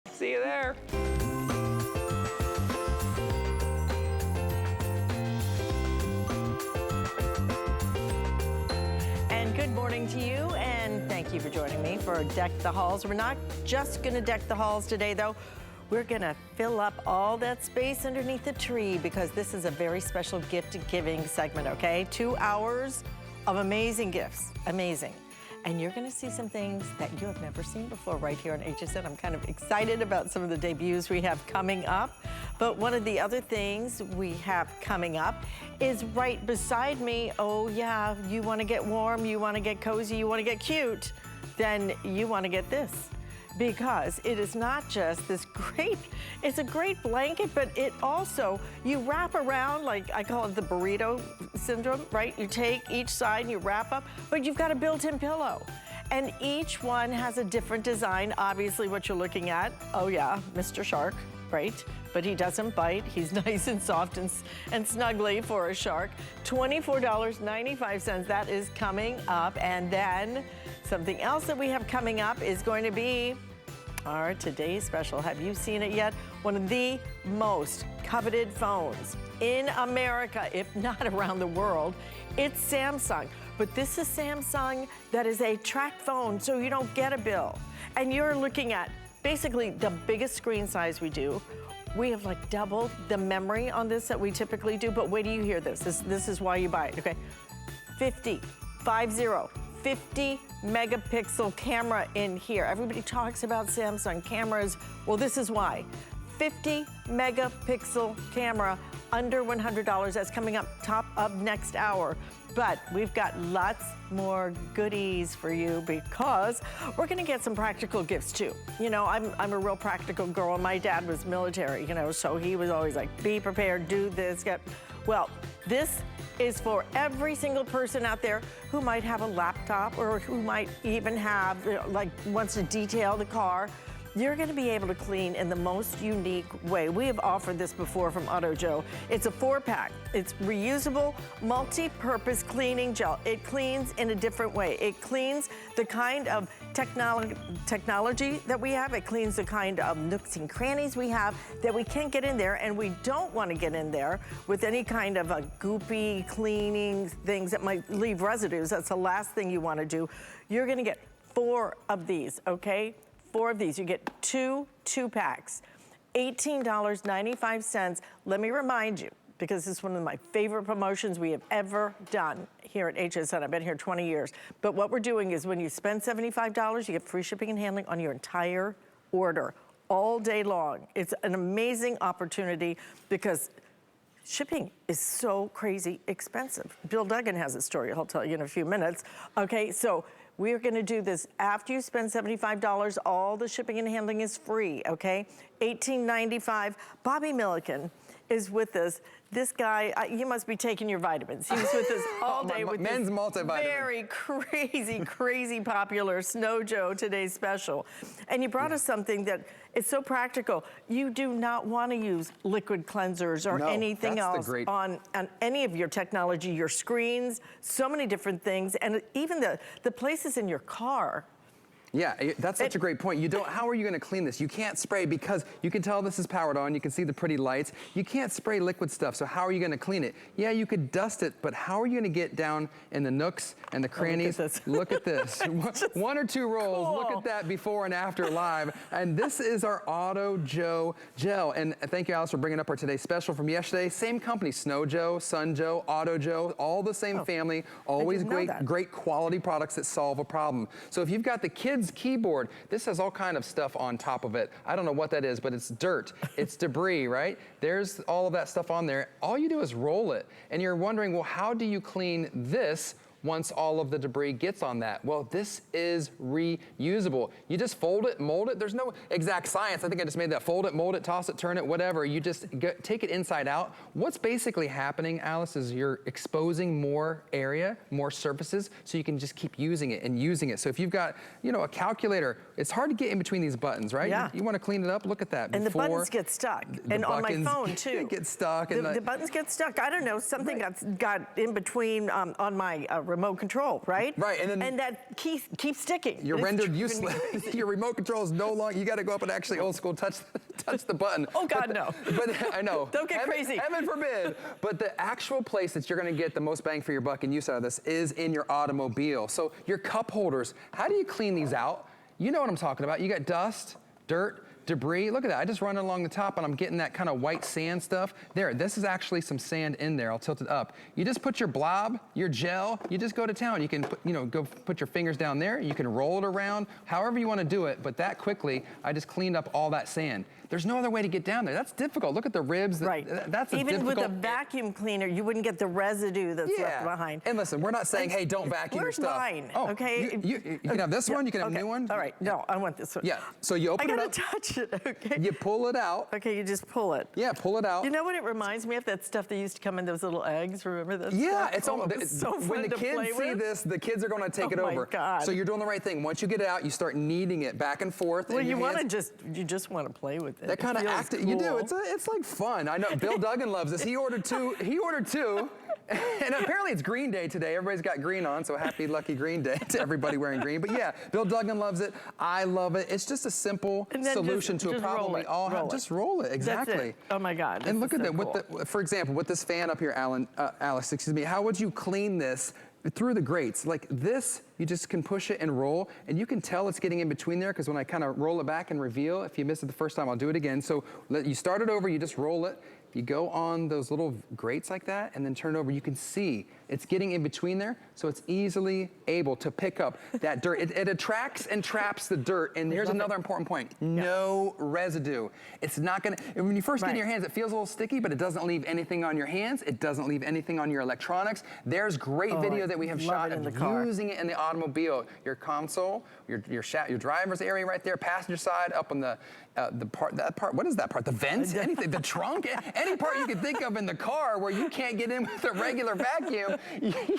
See you there. And good morning to you, and thank you for joining me for Deck the Halls. We're not just gonna deck the halls today though. We're gonna fill up all that space underneath the tree because this is a very special gift giving segment, okay? 2 hours of amazing gifts, amazing. And you're gonna see some things that you have never seen before right here on HSN. I'm kind of excited about some of the debuts we have coming up. But one of the other things we have coming up is right beside me. Oh yeah, you wanna get warm, you wanna get cozy, you wanna get cute, then you wanna get this. Because it is not just this great, it's a great blanket, but it also, you wrap around, like I call it the burrito syndrome, right? You take each side and you wrap up, but you've got a built-in pillow. And each one has a different design. Obviously what you're looking at, oh yeah, Mr. Shark, right? But he doesn't bite. He's nice and soft and snuggly for a shark. $24.95, that is coming up. And then something else that we have coming up is going to be our today's special. Have you seen it yet? One of the most coveted phones in America, if not around the world. It's Samsung, but this is Samsung that is a track phone, so you don't get a bill. And you're looking at basically the biggest screen size we do. We have like double the memory on this that we typically do, but wait till you hear this. This is why you buy it, okay? 50 megapixel camera in here. Everybody talks about Samsung cameras. Well, this is why. 50 megapixel camera, under $100. That's coming up top of next hour. But we've got lots more goodies for you because we're gonna get some practical gifts too. You know, I'm a real practical girl. My dad was military, you know, so he was always like, be prepared, do this, well, this is for every single person out there who might have a laptop or who might even have, like, wants to detail the car. You're gonna be able to clean in the most unique way. We have offered this before from Auto Joe. It's a 4-pack. It's reusable, multi-purpose cleaning gel. It cleans in a different way. It cleans the kind of technology that we have. It cleans the kind of nooks and crannies we have that we can't get in there, and we don't wanna get in there with any kind of a goopy cleaning things that might leave residues. That's the last thing you wanna do. You're gonna get 4 of these, okay? 4 of these. You get 2 2-packs, $18.95. Let me remind you, because this is one of my favorite promotions we have ever done here at HSN. I've been here 20 years. But what we're doing is when you spend $75, you get free shipping and handling on your entire order all day long. It's an amazing opportunity because shipping is so crazy expensive. Bill Duggan has a story he'll tell you in a few minutes. Okay, so we're gonna do this after you spend $75, all the shipping and handling is free, okay? $18.95. Bobby Milliken is with us. This guy, you must be taking your vitamins. He was with us all day with men's this multivitamin. Very crazy popular Snow Joe today's special. And you brought us something that is so practical. You do not want to use liquid cleansers or anything else on any of your technology, your screens, so many different things, and even the places in your car. Yeah, that's such a great point. You don't, how are you gonna clean this? You can't spray because you can tell this is powered on, you can see the pretty lights. You can't spray liquid stuff, so how are you gonna clean it? Yeah, you could dust it, but how are you gonna get down in the nooks and the crannies? Look at this. One or 2 rolls, cool. Look at that before and after live. And this is our Auto Joe gel. And thank you, Alice, for bringing up our today's special from yesterday. Same company, Snow Joe, Sun Joe, Auto Joe, all the same family, always great quality products that solve a problem. So if you've got the kids keyboard, this has all kind of stuff on top of it. I don't know what that is, but it's dirt, it's debris, right? There's all of that stuff on there. All you do is roll it. And you're wondering, well, how do you clean this once all of the debris gets on that? Well, this is reusable. You just fold it, mold it. There's no exact science. I think I just made that. Fold it, mold it, toss it, turn it, whatever. You just take it inside out. What's basically happening, Alice, is you're exposing more area, more surfaces, so you can just keep using it and using it. So if you've got, you know, a calculator, it's hard to get in between these buttons, right? Yeah. You want to clean it up, look at that. And the buttons get stuck. And on my phone, too. Get stuck. The buttons get stuck. I don't know, something got in between on my remote control, right? Right, and that key keeps sticking. You're rendered useless. Your remote control is no longer, you got to go up and actually old school touch the button. Oh God, no. But I know. Don't get crazy. Heaven forbid. But the actual place that you're going to get the most bang for your buck and use out of this is in your automobile. So your cup holders, how do you clean these out? You know what I'm talking about. You got dust, dirt, debris. Look at that. I just run along the top and I'm getting that kind of white sand stuff. There, this is actually some sand in there. I'll tilt it up. You just put your blob, your gel, you just go to town. You can put, go put your fingers down there. You can roll it around, however you want to do it. But that quickly, I just cleaned up all that sand. There's no other way to get down there. That's difficult. Look at the ribs. Right. That's even with a vacuum cleaner, you wouldn't get the residue that's left behind. And listen, we're not saying, hey, don't vacuum your stuff. Where's mine? Oh, okay. You can have this one. You can have a new one. All right. No, I want this one. Yeah. So you open it up. I gotta touch it. Okay. You pull it out. Okay. You just pull it. Yeah. Pull it out. You know what it reminds me of? That stuff that used to come in those little eggs. Remember that? Yeah. Stuff? It's almost so fun when the to kids play see with. this, the kids are going to take it over. Oh my God. So you're doing the right thing. Once you get it out, you start kneading it back and forth. Well, you just want to play with it. That kind of active. Cool. You do. It's like fun. I know Bill Duggan loves this. He ordered two. And apparently it's Green Day today. Everybody's got green on, so happy, lucky Green Day to everybody wearing green. But yeah, Bill Duggan loves it. I love it. It's just a simple solution to a problem we all have. Just roll it, exactly. That's it. Oh my God. And look at that. Cool. For example, with this fan up here, Alex, excuse me, how would you clean this through the grates? Like this, you just can push it and roll, and you can tell it's getting in between there because when I kind of roll it back and reveal, if you missed it the first time, I'll do it again. So you start it over, you just roll it. You go on those little grates like that and then turn it over. You can see it's getting in between there, so it's easily able to pick up that dirt. It attracts and traps the dirt. And here's another important point. No residue. It's not gonna, when you first get in your hands, it feels a little sticky, but it doesn't leave anything on your hands. It doesn't leave anything on your electronics. There's great video that we have shot of using it in the automobile. Your console, your driver's area right there, passenger side, up on that part, what is that part? The vents? Anything, the trunk? Any part you can think of in the car where you can't get in with a regular vacuum,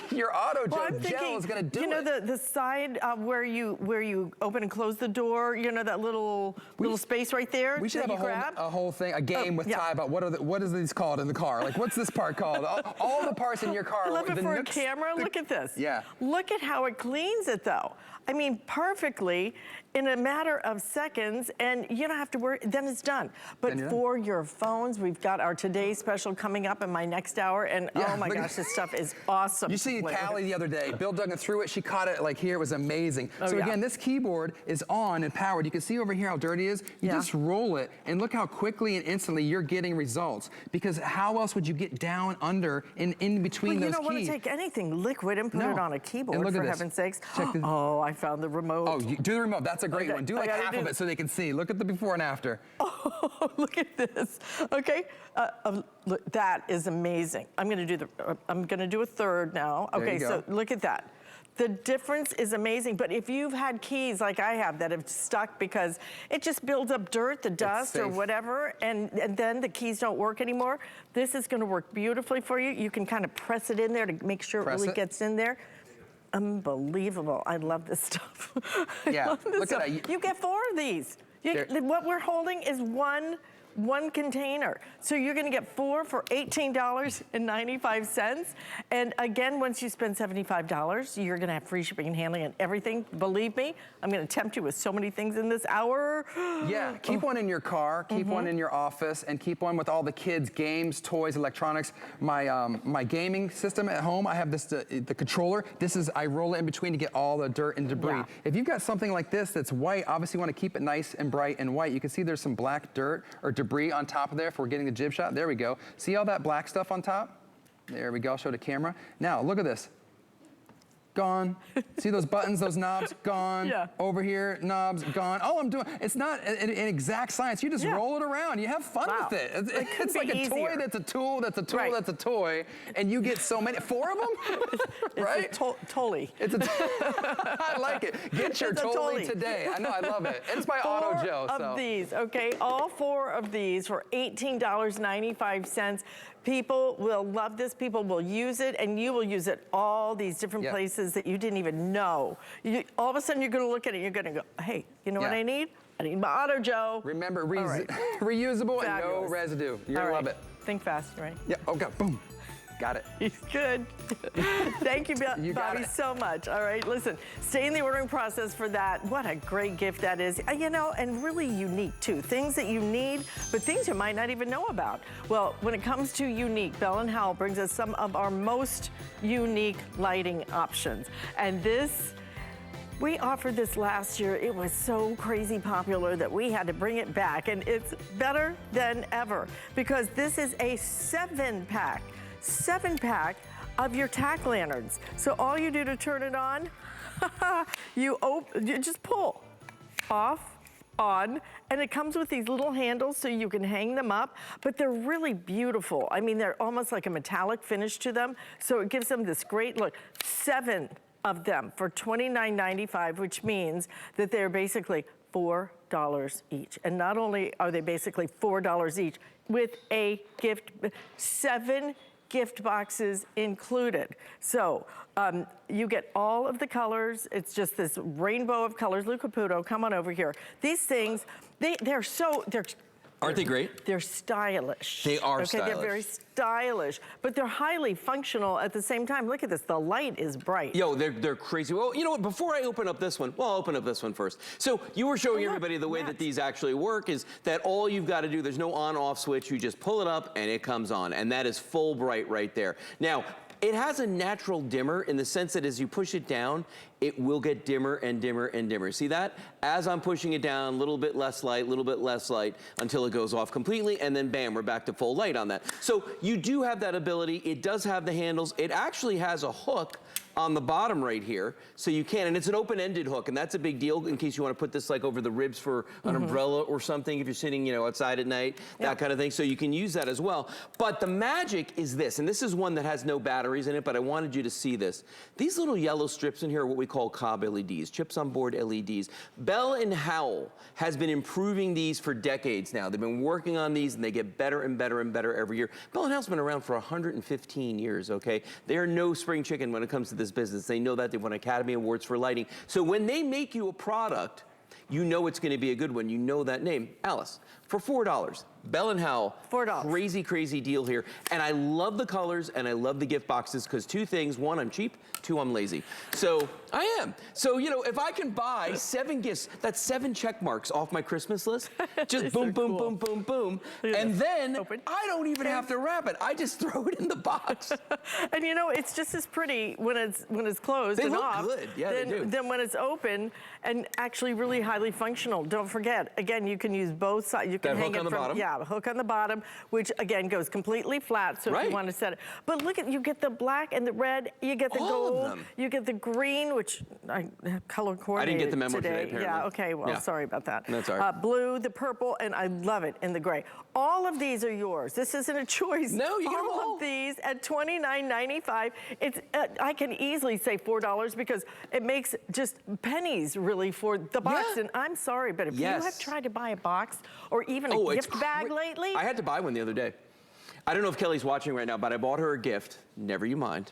your auto gel is going to do it. You know the side where you open and close the door, you know that little space right there? We should have a whole thing, a game with Ty about what is these called in the car? Like what's this part called? All the parts in your car. I love it for a camera. Look at this. Yeah. Look at how it cleans it though. I mean, perfectly in a matter of seconds, and you don't have to worry, then it's done. But for your phones, we've got our Today Special coming up in my next hour, and oh my gosh, this stuff is awesome. You see Callie the other day, Bill Duggan threw it, she caught it like here, it was amazing. So again, this keyboard is on and powered. You can see over here how dirty it is. You just roll it, and look how quickly and instantly you're getting results. Because how else would you get down under and in between those keys? You don't want to take anything liquid and put it on a keyboard, for heaven's sakes. Oh, I found the remote. Oh, do the remote. That's a great one. Do like half of it so they can see. Look at the before and after. Oh, look at this. Okay, look, that is amazing. I'm going to do a third now. Okay, so look at that. The difference is amazing, but if you've had keys like I have that have stuck because it just builds up dirt, the dust or whatever, and then the keys don't work anymore, this is going to work beautifully for you. You can kind of press it in there to make sure it really gets in there. Unbelievable. I love this stuff. Yeah, look at that. You get 4 of these. What we're holding is one container. So you're gonna get 4 for $18.95. And again, once you spend $75, you're gonna have free shipping and handling and everything. Believe me, I'm gonna tempt you with so many things in this hour. Yeah, keep one in your car, keep one in your office, and keep one with all the kids' games, toys, electronics. My gaming system at home, I have this, the controller. I roll it in between to get all the dirt and debris. Yeah. If you've got something like this that's white, obviously you wanna keep it nice and bright and white. You can see there's some black dirt or debris on top of there if we're getting the jib shot. There we go. See all that black stuff on top? There we go. I'll show the camera. Now, look at this. Gone. See those buttons, those knobs? Gone. Yeah. Over here, knobs, gone. All I'm doing, it's not an exact science. You just roll it around. You have fun with it. It's like a toy that's a tool, that's a tool, that's a toy, and you get so many. 4 of them? Right? It's a Tolly. I like it. Get your Tolly today. I know, I love it. It's by Auto Joe. 4 of these, okay? All 4 of these for $18.95. People will love this. People will use it, and you will use it all these different places that you didn't even know. All of a sudden, you're going to look at it, and you're going to go, hey, you know what I need? I need my Auto Joe. Remember, reusable and no residue. You're going to love it. Think fast, right? Yeah. Oh, God. Boom. Got it. He's good. Thank you, Bobby, so much. All right, listen, stay in the ordering process for that. What a great gift that is. You know, and really unique, too. Things that you need, but things you might not even know about. Well, when it comes to unique, Bell & Howell brings us some of our most unique lighting options. And this, we offered this last year. It was so crazy popular that we had to bring it back, and it's better than ever because this is a 7-pack of your tack lanterns. So all you do to turn it on, you just pull off, on, and it comes with these little handles so you can hang them up, but they're really beautiful. I mean, they're almost like a metallic finish to them, so it gives them this great look. 7 of them for $29.95, which means that they're basically $4 each. And not only are they basically $4 each, with a gift, 7 gift boxes included. So you get all of the colors. It's just this rainbow of colors. Lou Caputo, come on over here. These things, they're aren't they great? They're stylish. They are stylish. They're very stylish, but they're highly functional at the same time. Look at this, the light is bright. Yo, they're crazy. Well, you know what, before I open up this one, well, I'll open up this one first. So you were showing everybody the way that these actually work is that all you've got to do, there's no on-off switch, you just pull it up and it comes on, and that is full bright right there. Now, it has a natural dimmer in the sense that as you push it down, it will get dimmer and dimmer and dimmer. See that? As I'm pushing it down, a little bit less light, until it goes off completely, and then bam, we're back to full light on that. So you do have that ability. It does have the handles. It actually has a hook on the bottom right here, so you can, and it's an open-ended hook, and that's a big deal in case you want to put this like over the ribs for an umbrella or something if you're sitting, you know, outside at night, that kind of thing, so you can use that as well. But the magic is this, and this is one that has no batteries in it, but I wanted you to see this. These little yellow strips in here are what we call cob LEDs, chips on board LEDs. Bell & Howell has been improving these for decades now. They've been working on these, and they get better and better and better every year. Bell & Howell's been around for 115 years, okay? They are no spring chicken when it comes to this business. They know that. They've won Academy Awards for lighting. So when they make you a product, you know it's going to be a good one. You know that name. Alice, for $4, Bell & Howell. $4. Crazy, crazy deal here. And I love the colors and I love the gift boxes because 2 things. 1, I'm cheap. 2, I'm lazy. So I am. So, you know, if I can buy 7 gifts, that's 7 check marks off my Christmas list. Just boom, boom, boom, boom, boom. And then I don't even have to wrap it. I just throw it in the box. And you know, it's just as pretty when it's closed they and look off. Good. Yeah, they do. Then when it's open and actually really highly functional. Don't forget, again, you can use both sides. You can hang hook it on the bottom. Yeah, the hook on the bottom, which again goes completely flat. So if you want to set it, but look at, you get the black and the red, you get the gold, you get the green, which I color coordinated. I didn't get the memo today, apparently. Yeah, okay, well, sorry about that. That's all right. Blue, the purple, and I love it in the gray. All of these are yours. This isn't a choice. No, you get them all. All of these at $29.95. It's I can easily say $4 because it makes just pennies really for the box. And I'm sorry, but if you have tried to buy a box or even a gift bag lately. I had to buy one the other day. I don't know if Kelly's watching right now, but I bought her a gift. Never you mind.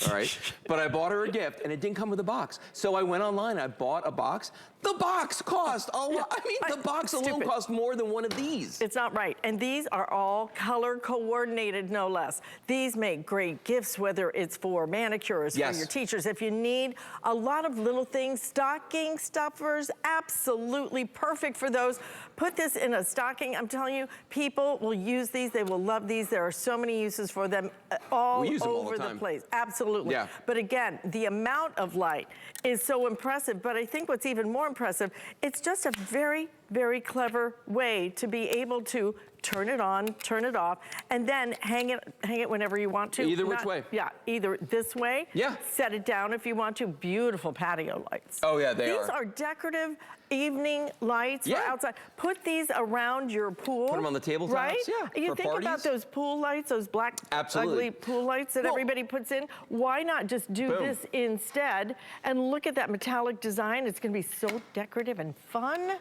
All right. But I bought her a gift and it didn't come with a box. So I went online, I bought a box. The box cost a lot. I mean, the box alone cost more than one of these. It's not right. And these are all color coordinated, no less. These make great gifts, whether it's for manicures, for your teachers. If you need a lot of little things, stocking stuffers, absolutely perfect for those. Put this in a stocking. I'm telling you, people will use these. They will love these. There are so many uses for them all over the place. Absolutely. Yeah. But again, the amount of light is so impressive. But I think what's even more impressive, it's just a very, very clever way to be able to turn it on, turn it off, and then hang it whenever you want to. Either which way. Yeah, either this way. Yeah. Set it down if you want to. Beautiful patio lights. Oh yeah, they are. These are decorative evening lights for outside. Put these around your pool. Put them on the tabletops. Right? Yeah. You think about those pool lights, those black, ugly pool lights that everybody puts in. Why not just do this instead? And look at that metallic design. It's going to be so decorative and fun.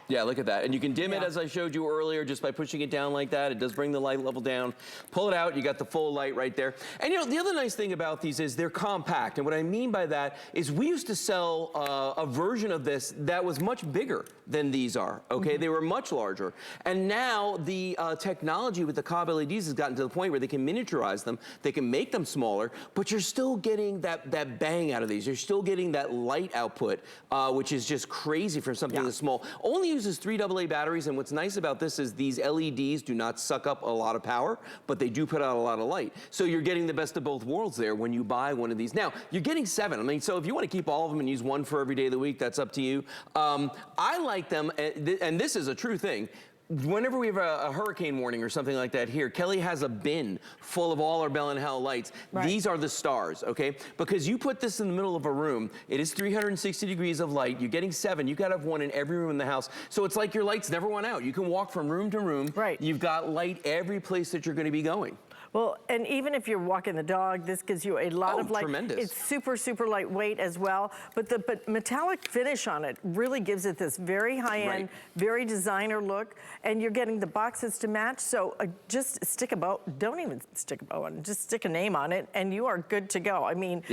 Yeah, look at that. And you can dim it as I showed you earlier just by pushing it down like that. It does bring the light level down. Pull it out, you got the full light right there. And you know, the other nice thing about these is they're compact. And what I mean by that is we used to sell a version of this that was much bigger than these are, okay? They were much larger. And now the technology with the Cobb LEDs has gotten to the point where they can miniaturize them, they can make them smaller, but you're still getting that bang out of these. You're still getting that light output, which is just crazy for something this small. Only uses 3 AA batteries, and what's nice about this is these LEDs do not suck up a lot of power, but they do put out a lot of light. So you're getting the best of both worlds there when you buy one of these. Now, you're getting 7. I mean, so if you want to keep all of them and use one for every day of the week, that's up to you. I like them, and this is a true thing. Whenever we have a hurricane warning or something like that here, Kelly has a bin full of all our Bell & Howell lights. Right. These are the stars, okay? Because you put this in the middle of a room, it is 360 degrees of light. You're getting 7. You gotta have one in every room in the house. So it's like your lights never went out. You can walk from room to room. Right. You've got light every place that you're gonna be going. Well, and even if you're walking the dog, this gives you a lot of light. Tremendous. It's super, super lightweight as well. But the metallic finish on it really gives it this very high-end, very designer look. And you're getting the boxes to match. So just stick a bow, don't even stick a bow on it, just stick a name on it and you are good to go. I mean,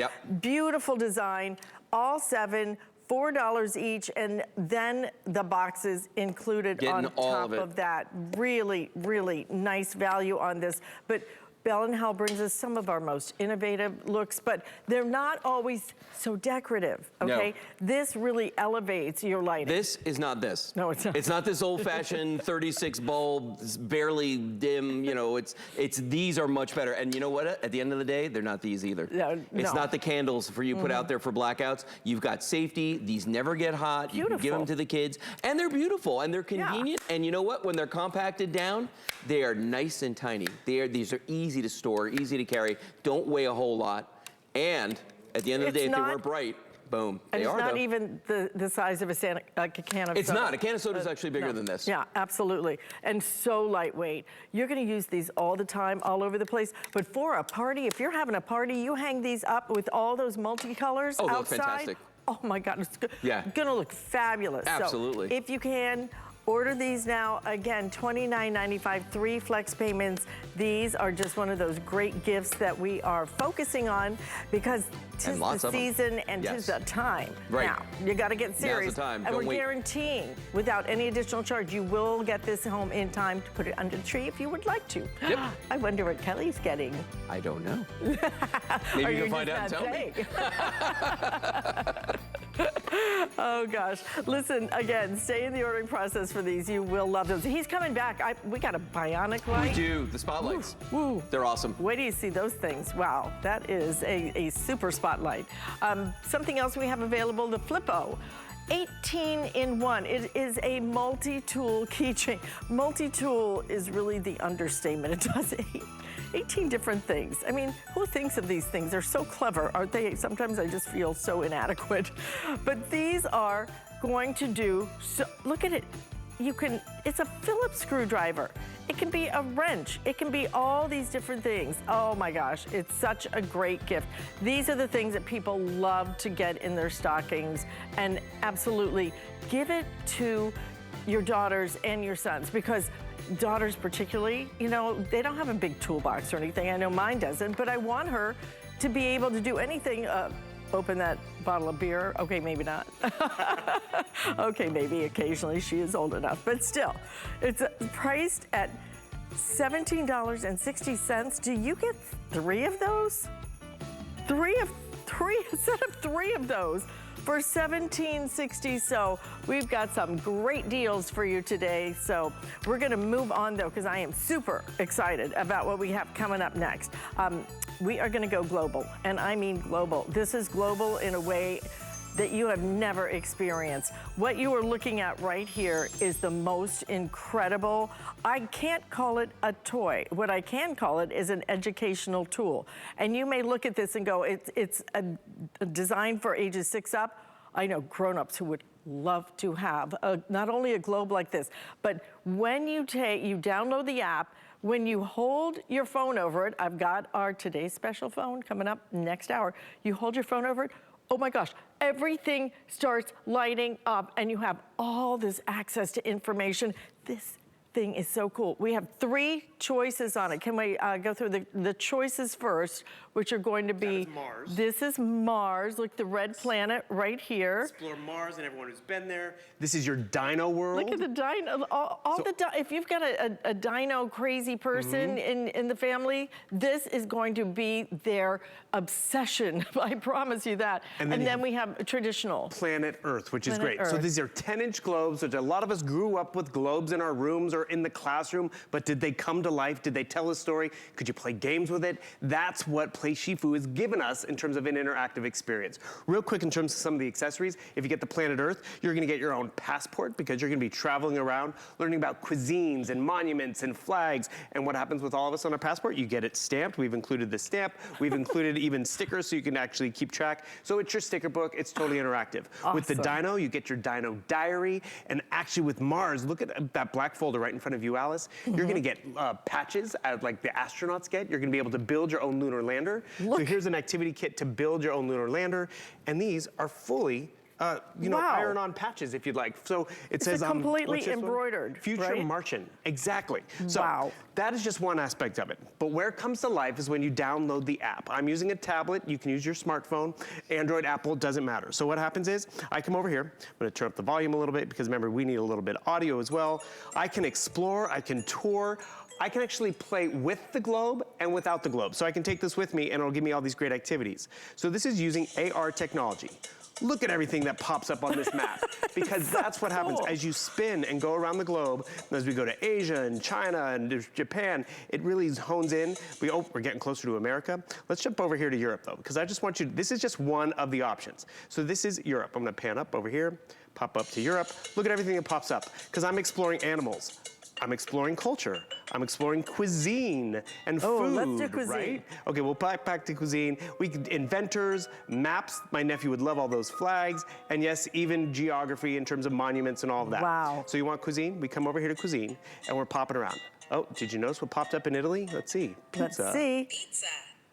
beautiful design, all 7. $4 each, and then the boxes included on top of that. Really, really nice value on this. But Bell & Howell brings us some of our most innovative looks, but they're not always so decorative, okay? No. This really elevates your lighting. This is not this. No, it's not. It's not this old-fashioned 36 bulb, barely dim, you know, it's these are much better. And you know what? At the end of the day, they're not these either. It's not the candles for you put out there for blackouts. You've got safety. These never get hot. Beautiful. You can give them to the kids. And they're beautiful, and they're convenient. And you know what? When they're compacted down, they are nice and tiny. These are easy to store, easy to carry, don't weigh a whole lot, and at the end of the day, if they weren't bright, boom, they are. It's not even the size of a can of soda. It's not. A can of soda is actually bigger than this. Yeah, absolutely. And so lightweight. You're going to use these all the time, all over the place. But for a party, if you're having a party, you hang these up with all those multicolors outside. Look fantastic. Oh my God, it's going to look fabulous. Absolutely. So if you can, order these now. Again, $29.95, 3 flex payments. These are just one of those great gifts that we are focusing on because tis the season and tis the time. Right. Now, you got to get serious. Now's the time. And we're guaranteeing, without any additional charge, you will get this home in time to put it under the tree if you would like to. Yep. I wonder what Kelly's getting. I don't know. Maybe you can find out and tell me. Oh gosh. Listen, again, stay in the ordering process for these. You will love those. He's coming back. We got a bionic light. We do. The spotlights. Woo. They're awesome. Wait till you see those things. Wow. That is a super spotlight. Something else we have available, the Flippo. 18 in 1. It is a multi-tool keychain. Multi-tool is really the understatement. It does 18 different things. I mean, who thinks of these things? They're so clever, aren't they? Sometimes I just feel so inadequate. But these are going to do, so look at it. It's a Phillips screwdriver. It can be a wrench. It can be all these different things. Oh my gosh, it's such a great gift. These are the things that people love to get in their stockings, and absolutely give it to your daughters and your sons, because daughters particularly, you know, they don't have a big toolbox or anything. I know mine doesn't, but I want her to be able to do anything. Open that bottle of beer. Okay, maybe not. Okay, maybe occasionally she is old enough, but still. It's priced at $17.60. Do you get 3 of those? A set of 3 of those for $17.60. So we've got some great deals for you today. So we're gonna move on though, because I am super excited about what we have coming up next. We are gonna go global, and I mean global. This is global in a way that you have never experienced. What you are looking at right here is the most incredible, I can't call it a toy. What I can call it is an educational tool. And you may look at this and go, it's a design for ages 6 up. I know grown-ups who would love to have not only a globe like this, but when you download the app, when you hold your phone over it, I've got our today's special phone coming up next hour. You hold your phone over it, oh my gosh, everything starts lighting up and you have all this access to information. This thing is so cool. We have 3 choices on it. Can we go through the choices first, which are going to be... That is Mars. This is Mars. Look, the red planet right here. Explore Mars and everyone who's been there. This is your dino world. Look at the dino. If you've got a dino crazy person in the family, this is going to be their obsession. I promise you that. And then we have traditional. Planet Earth, which is Planet great. So Earth. these are 10-inch globes, which a lot of us grew up with globes in our rooms or in the classroom, but did they come to life? Did they tell a story? Could you play games with it? That's what Play Shifu has given us in terms of an interactive experience. Real quick in terms of some of the accessories, if you get the Planet Earth, you're gonna get your own passport because you're gonna be traveling around, learning about cuisines and monuments and flags. And what happens with all of us on our passport? You get it stamped. We've included the stamp. We've included even stickers so you can actually keep track. So it's your sticker book. It's totally interactive. Awesome. With the Dino, you get your Dino diary. And actually with Mars, look at that black folder right in front of you, Alice. You're gonna get patches like the astronauts get. You're gonna be able to build your own lunar lander. Look. So here's an activity kit to build your own lunar lander. And these are fully iron-on patches if you'd like. So it says completely what's this one? embroidered, Future right? Martian, exactly. So Wow. that is just one aspect of it. But where it comes to life is when you download the app. I'm using a tablet. You can use your smartphone. Android, Apple, doesn't matter. So what happens is I come over here. I'm gonna turn up the volume a little bit because remember, we need a little bit of audio as well. I can explore, I can tour. I can actually play with the globe and without the globe. So I can take this with me and it'll give me all these great activities. So this is using AR technology. Look at everything that pops up on this map because that's what happens as you spin and go around the globe. As we go to Asia and China and Japan, it really hones in. We're getting closer to America. Let's jump over here to Europe though, because I just want you, this is just one of the options. So this is Europe. I'm gonna pan up over here, pop up to Europe. Look at everything that pops up because I'm exploring animals. I'm exploring culture. I'm exploring cuisine and food, let's do cuisine. right? Okay, we'll back to cuisine. Inventors, maps. My nephew would love all those flags. And yes, even geography in terms of monuments and all of that. Wow. So you want cuisine? We come over here to cuisine and we're popping around. Oh, did you notice what popped up in Italy? Let's see. Pizza. Let's see. Pizza,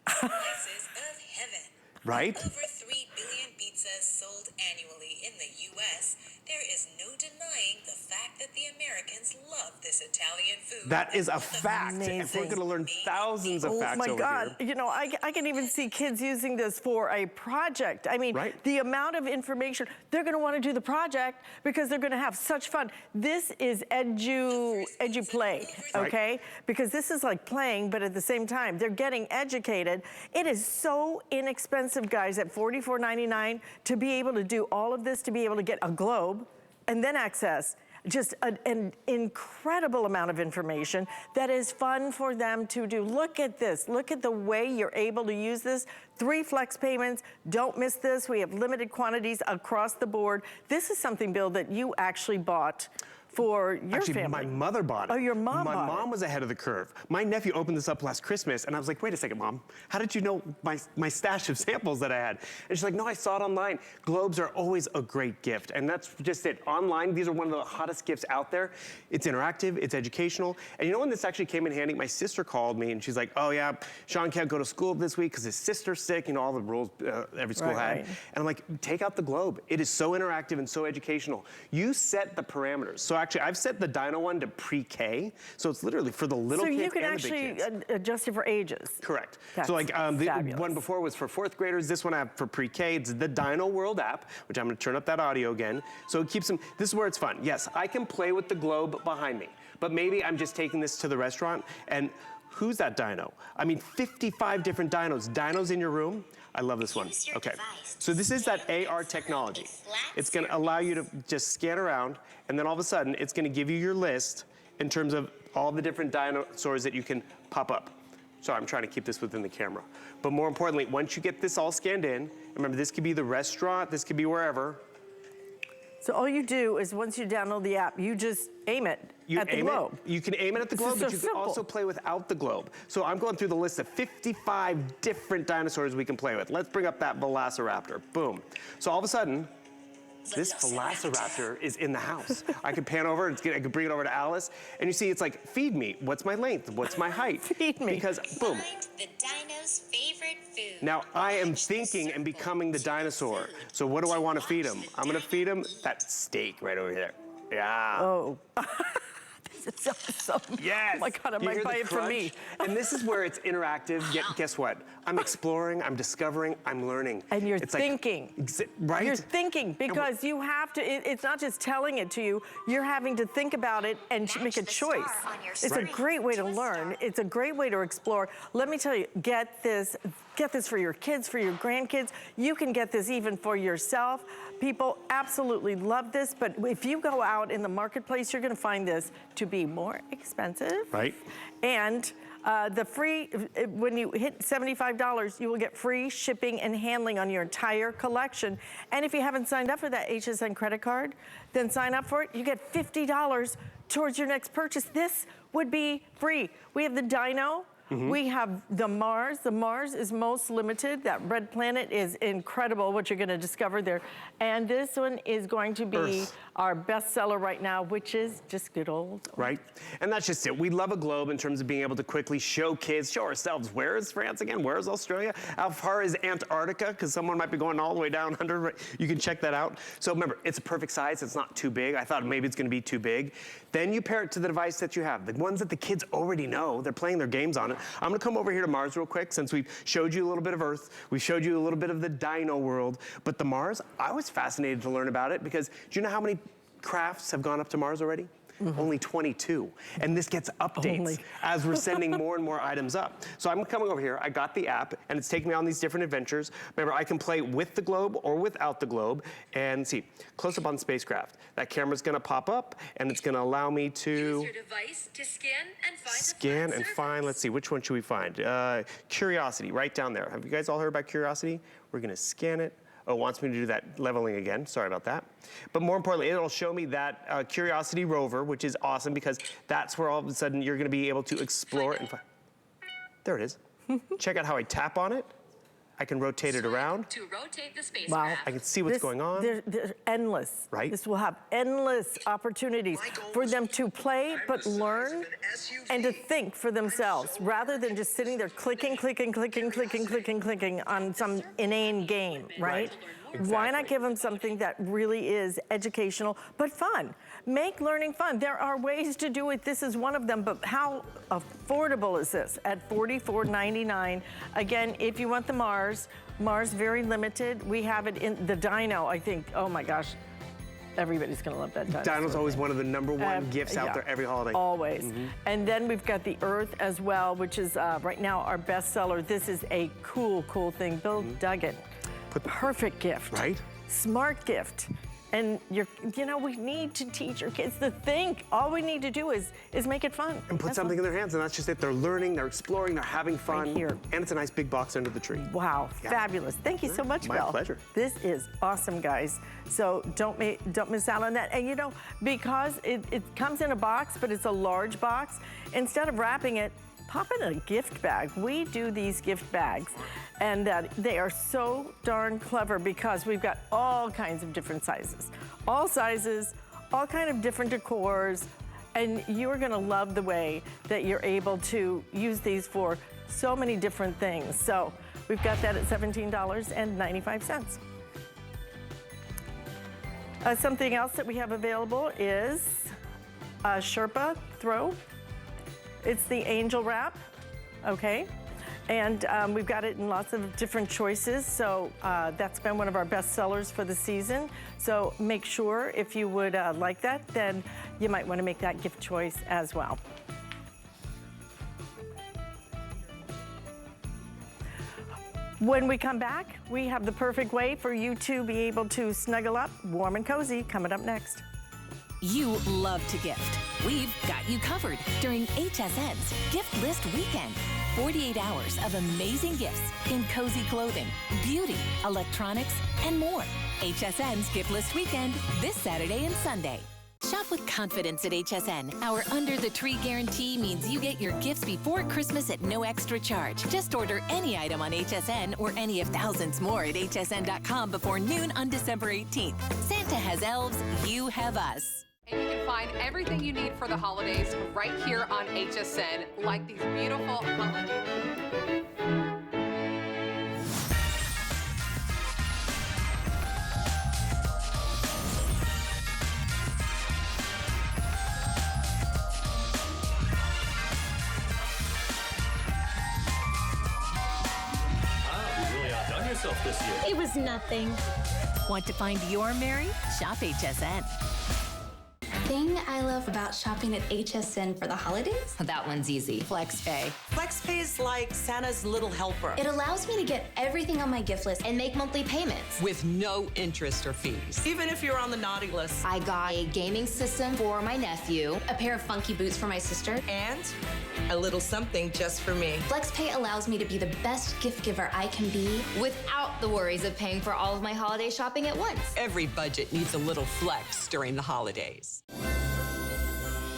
slices of heaven. Right? Over 3 billion pizzas sold annually in the U.S., there is no denying the fact that the Americans love this Italian food. That is a fact. Amazing. If we're gonna learn thousands of facts Oh my over God, here. you know, I can even see kids using this for a project. I mean, Right. the amount of information, they're gonna wanna do the project because they're gonna have such fun. This is edu play, okay? Right. Because this is like playing, but at the same time, they're getting educated. It is so inexpensive, guys, at $44.99 to be able to do all of this, to be able to get a globe and then access just an incredible amount of information that is fun for them to do. Look at this. Look at the way you're able to use this. 3 flex payments. Don't miss this. We have limited quantities across the board. This is something, Bill, that you actually bought for your Actually, family. my mother bought it. Oh, your mom My bought mom it. was ahead of the curve. My nephew opened this up last Christmas, and I was like, wait a second, Mom. How did you know my stash of samples that I had? And she's like, no, I saw it online. Globes are always a great gift, and that's just it. Online, these are one of the hottest gifts out there. It's interactive, it's educational. And you know when this actually came in handy? My sister called me, and she's like, oh yeah, Sean can't go to school this week because his sister's sick, you know, all the rules every school had. Right. And I'm like, take out the globe. It is so interactive and so educational. You set the parameters. So actually, I've set the Dino one to pre-K, so it's literally for the little So kids you can and the big actually kids. adjust it for ages. Correct. That's So like the fabulous. one before was for 4th graders. This one I have for pre-K. It's the Dino World app, which I'm gonna turn up that audio again. So it keeps them, this is where it's fun. Yes, I can play with the globe behind me, but maybe I'm just taking this to the restaurant and who's that dino? I mean, 55 different dinos. Dinos in your room. I love this one. Okay. So this is that AR technology. It's gonna allow you to just scan around and then all of a sudden it's gonna give you your list in terms of all the different dinosaurs that you can pop up. Sorry, I'm trying to keep this within the camera. But more importantly, once you get this all scanned in, remember this could be the restaurant, this could be wherever. So all you do is once you download the app, you just aim it at the globe. You can aim it at the This globe, is but so you can also simple. play without the globe. So I'm going through the list of 55 different dinosaurs we can play with. Let's bring up that Velociraptor. Boom. So all of a sudden, this velociraptor is in the house. I could pan over, I could bring it over to Alice, and you see it's like, feed me. What's my length? What's my height? Feed me. Because, boom. Find the dino's favorite food. Now, I am thinking and becoming the dinosaur. So what do I want to feed him? I'm going to feed him that steak right over there. Yeah. Oh. This is awesome. Yes. Oh my God, I You might hear the buy it for me. crunch? And this is where it's interactive. Yet, guess what? I'm exploring, I'm discovering, I'm learning. And you're It's thinking. Like, right? You're thinking because you have to, it's not just telling it to you, you're having to think about it and make a choice. It's a great way to learn. It's a great way to explore. Let me tell you, get this for your kids, for your grandkids. You can get this even for yourself. People absolutely love this, but if you go out in the marketplace, you're gonna find this to be more expensive. Right. And the free, when you hit $75, you will get free shipping and handling on your entire collection. And if you haven't signed up for that HSN credit card, then sign up for it. You get $50 towards your next purchase. This would be free. We have the Dino. We have the Mars. The Mars is most limited. That red planet is incredible, what you're gonna discover there. And this one is going to be our bestseller right now, which is just good old. Right? And that's just it. We love a globe in terms of being able to quickly show kids, show ourselves, where is France again? Where is Australia? How far is Antarctica? Because someone might be going all the way down under. You can check that out. So remember, it's a perfect size. It's not too big. I thought maybe it's gonna be too big. Then you pair it to the device that you have, the ones that the kids already know. They're playing their games on it. I'm gonna come over here to Mars real quick since we've showed you a little bit of Earth. We've showed you a little bit of the dino world. But the Mars, I was fascinated to learn about it because do you know how many crafts have gone up to Mars already? Only 22. And this gets updates as we're sending more and more items up. So I'm coming over here, I got the app, and it's taking me on these different adventures. Remember, I can play with the globe or without the globe. And see, close up on spacecraft. That camera's gonna pop up, and it's gonna allow me to Use your device to scan and find let's see, which one should we find? Curiosity, right down there. Have you guys all heard about Curiosity? We're gonna scan it. Oh, it wants me to do that leveling again. Sorry about that. But more importantly, it'll show me that Curiosity rover, which is awesome because that's where all of a sudden you're gonna be able to explore and find. There it is. Check out how I tap on it. I can rotate it around. to rotate the spacecraft. Wow. I can see what's going on. They're endless. Right. This will have endless opportunities for them to play, but learn and to think for themselves, rather than just sitting there clicking on some inane game, right? Why not give them something that really is educational, but fun? Make learning fun. There are ways to do it. This is one of them, but how affordable is this at $44.99? Again, if you want the Mars very limited. We have it in the Dino, I think. Oh my gosh, everybody's gonna love that dinosaur. Dino's always one of the #1 gifts out there every holiday. Always. And then we've got the Earth as well, which is right now our bestseller. This is a cool thing. Bill Duggan. Perfect gift. Right? Smart gift. And you know, we need to teach our kids to think. All we need to do is make it fun. And put something in their hands, and that's just it. They're learning, they're exploring, they're having fun. Right here. And it's a nice big box under the tree. Wow, Yeah. fabulous. Thank you so much, My Bill. pleasure. This is awesome, guys. So don't miss out on that. And you know, because it comes in a box, but it's a large box, instead of wrapping it, pop it in a gift bag. We do these gift bags, and they are so darn clever because we've got all kinds of different sizes. All sizes, all kind of different decors, and you're gonna love the way that you're able to use these for so many different things. So we've got that at $17.95. Something else that we have available is a Sherpa throw. It's the angel wrap, okay? And we've got it in lots of different choices, so that's been one of our best sellers for the season. So make sure if you would like that, then you might want to make that gift choice as well. When we come back, we have the perfect way for you to be able to snuggle up warm and cozy coming up next. You love to gift. We've got you covered during HSN's Gift List Weekend. 48 hours of amazing gifts in cozy clothing, beauty, electronics, and more. HSN's Gift List Weekend this Saturday and Sunday. Shop with confidence at HSN. Our Under the Tree guarantee means you get your gifts before Christmas at no extra charge. Just order any item on HSN or any of thousands more at hsn.com before noon on December 18th. Santa has elves, you have us. And you can find everything you need for the holidays right here on HSN, like these beautiful holiday. This year. It was nothing. Want to find your Mary? Shop HSN. Thing I love about shopping at HSN for the holidays? That one's easy. FlexPay. FlexPay is like Santa's little helper. It allows me to get everything on my gift list and make monthly payments. With no interest or fees. Even if you're on the naughty list. I got a gaming system for my nephew, A pair of funky boots for my sister. And a little something just for me. FlexPay allows me to be the best gift giver I can be without the worries of paying for all of my holiday shopping at once. Every budget needs a little flex during the holidays.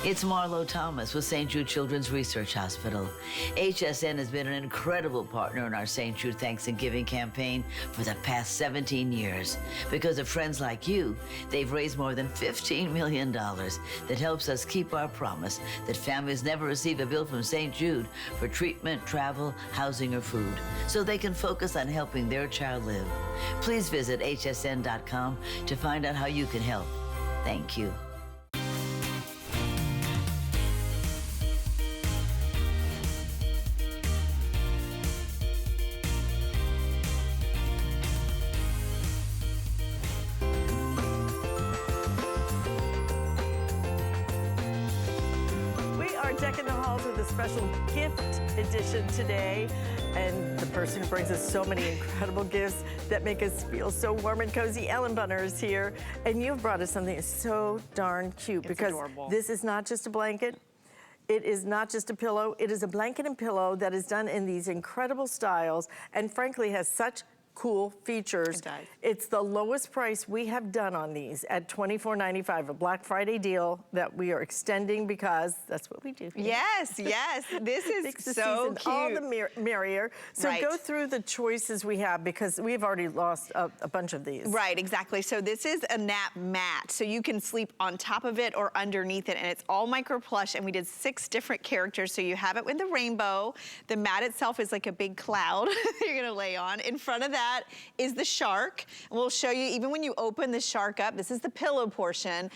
It's Marlo Thomas with St. Jude Children's Research Hospital. HSN has been an incredible partner in our St. Jude Thanks and Giving campaign for the past 17 years. Because of friends like you, they've raised more than $15 million that helps us keep our promise that families never receive a bill from St. Jude for treatment, travel, housing, or food, so they can focus on helping their child live. Please visit hsn.com to find out how you can help. Thank you. Decking the halls with a special gift edition today. And the person who brings us so many incredible gifts that make us feel so warm and cozy, Ellen Bunner is here. And you've brought us something that's so darn cute. Because adorable. This is not just a blanket. It is not just a pillow. It is a blanket and pillow that is done in these incredible styles and frankly has such cool features. It does. It's the lowest price we have done on these at $24.95, a Black Friday deal that we are extending because that's what we do. Yes, yes. This is so cute. All the merrier. So right. Go through the choices we have because we've already lost a bunch of these. Right, exactly. So this is a nap mat. So you can sleep on top of it or underneath it, and it's all micro plush, and we did 6 different characters. So you have it with the rainbow. The mat itself is like a big cloud you're gonna lay on. In front of that is the shark. And we'll show you, even when you open the shark up, this is the pillow portion.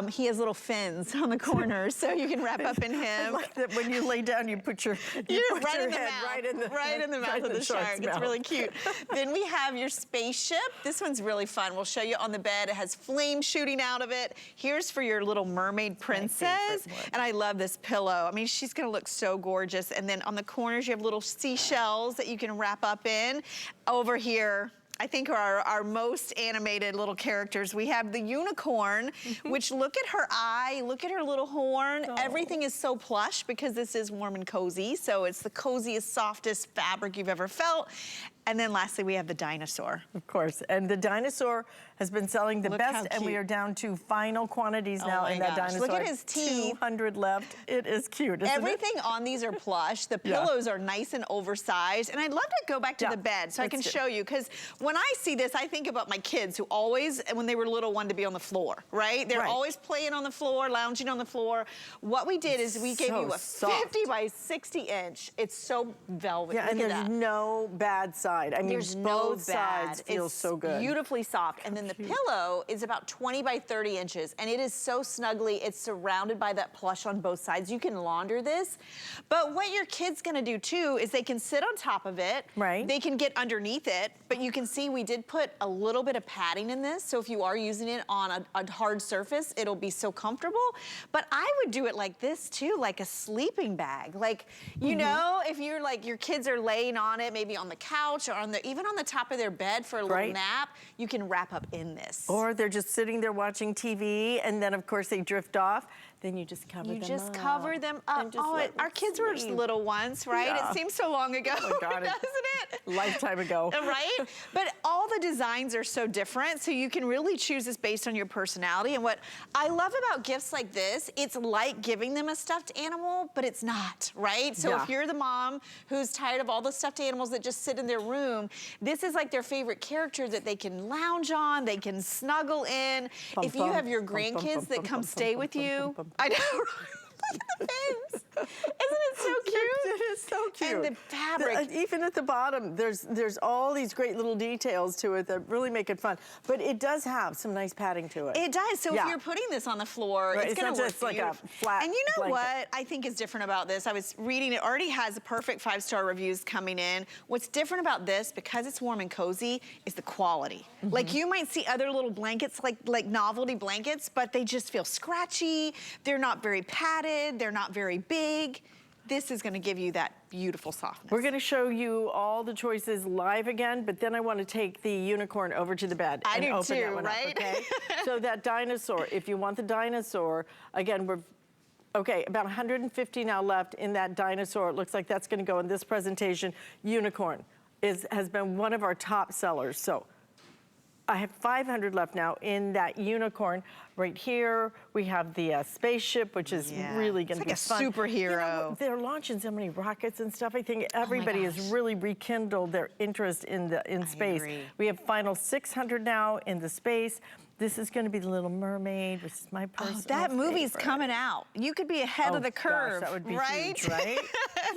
He has little fins on the corners, so you can wrap up in him. I like that when you lay down, you put your, right in the mouth. Right in the mouth of the shark. It's really cute. Then we have your spaceship. This one's really fun. We'll show you on the bed. It has flames shooting out of it. Here's for your little mermaid princess. And I love this pillow. I mean, she's gonna look so gorgeous. And then on the corners, you have little seashells that you can wrap up in. Over here, I think are our most animated little characters. We have the unicorn, which look at her eye, look at her little horn. Oh. Everything is so plush because this is warm and cozy. So it's the coziest, softest fabric you've ever felt. And then lastly, we have the dinosaur. Of course, and the dinosaur has been selling the best, and we are down to final quantities now in that dinosaur. Look at his teeth. 200 left. It is cute, isn't Everything on these are plush. The pillows are nice and oversized. And I'd love to go back to the bed so I can show you, because when I see this, I think about my kids who always, when they were little, wanted to be on the floor, right? They're always playing on the floor, lounging on the floor. What we did is we gave you a 50 by 60 inch. It's so velvet. Yeah, and there's no bad side. I mean, there's both sides feel so good. Beautifully soft. And then the pillow is about 20 by 30 inches, and it is so snugly. It's surrounded by that plush on both sides. You can launder this. But what your kid's gonna do too is they can sit on top of it. Right. They can get underneath it, but you can see we did put a little bit of padding in this, so if you are using it on a hard surface, it'll be so comfortable. But I would do it like this too, like a sleeping bag. Like, you know, if you're like, your kids are laying on it, maybe on the couch, or even on the top of their bed for a little nap, you can wrap up in this. Or they're just sitting there watching TV, and then of course they drift off. then you just cover them up. You just cover them up. Oh, our kids were sleep. little ones, right? Yeah. It seems so long ago, Oh my God, doesn't it? Lifetime ago. Right? But all the designs are so different, so you can really choose this based on your personality. And what I love about gifts like this, it's like giving them a stuffed animal, but it's not, right? So if you're the mom who's tired of all the stuffed animals that just sit in their room, this is like their favorite character that they can lounge on, they can snuggle in. If you have your grandkids that come stay with you, I know, right? Look at the fins. Isn't it so cute? It is so cute. And the fabric. Even at the bottom, there's all these great little details to it that really make it fun. But it does have some nice padding to it. It does. So if you're putting this on the floor, Right, it's going to work just like a flat And you know blanket. what I think is different about this? I was reading, it already has a perfect 5-star reviews coming in. What's different about this, because it's warm and cozy, is the quality. Like you might see other little blankets, like novelty blankets, but they just feel scratchy. They're not very padded. They're not very big. This is gonna give you that beautiful softness. We're gonna show you all the choices live again, but then I wanna take the unicorn over to the bed I and do open too, that one right? up, okay? So that dinosaur, if you want the dinosaur, again, okay, about 150 now left in that dinosaur. It looks like that's gonna go in this presentation. Unicorn has been one of our top sellers. So I have 500 left now in that unicorn. Right here, we have the spaceship, which is really going to be fun. It's like a superhero. You know, they're launching so many rockets and stuff. I think everybody has really rekindled their interest in space. agree. We have final 600 now in the space. This is going to be The Little Mermaid, which is my personal that movie's favorite. coming out. You could be ahead of the curve, Gosh, that would be right? huge, right?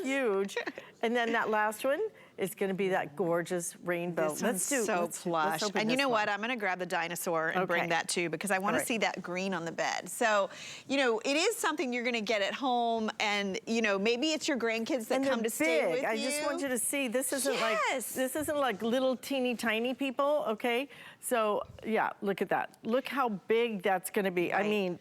Huge. And then that last one is going to be that gorgeous rainbow. This one's so plush. And you know what? I'm going to grab the dinosaur and bring that too, because I want to see that green on the bed. So, you know, it is something you're going to get at home, and you know, maybe it's your grandkids that come to stay with you. I just want you to see, this isn't like little teeny tiny people, okay? So yeah, look at that. Look how big that's going to be. I mean,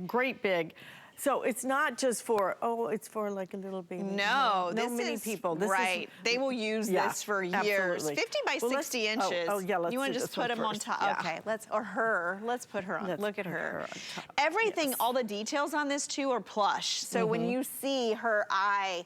great big. So it's not just for, it's for like a little baby. No, this this many is people. Right. They will use this for years. Absolutely. 50 by 60 inches. Oh, yeah, let's You want do to just this put one them on first. top? Yeah. Okay, let's put her on. Look at her. on top. Everything, all the details on this too are plush. So when you see her eye,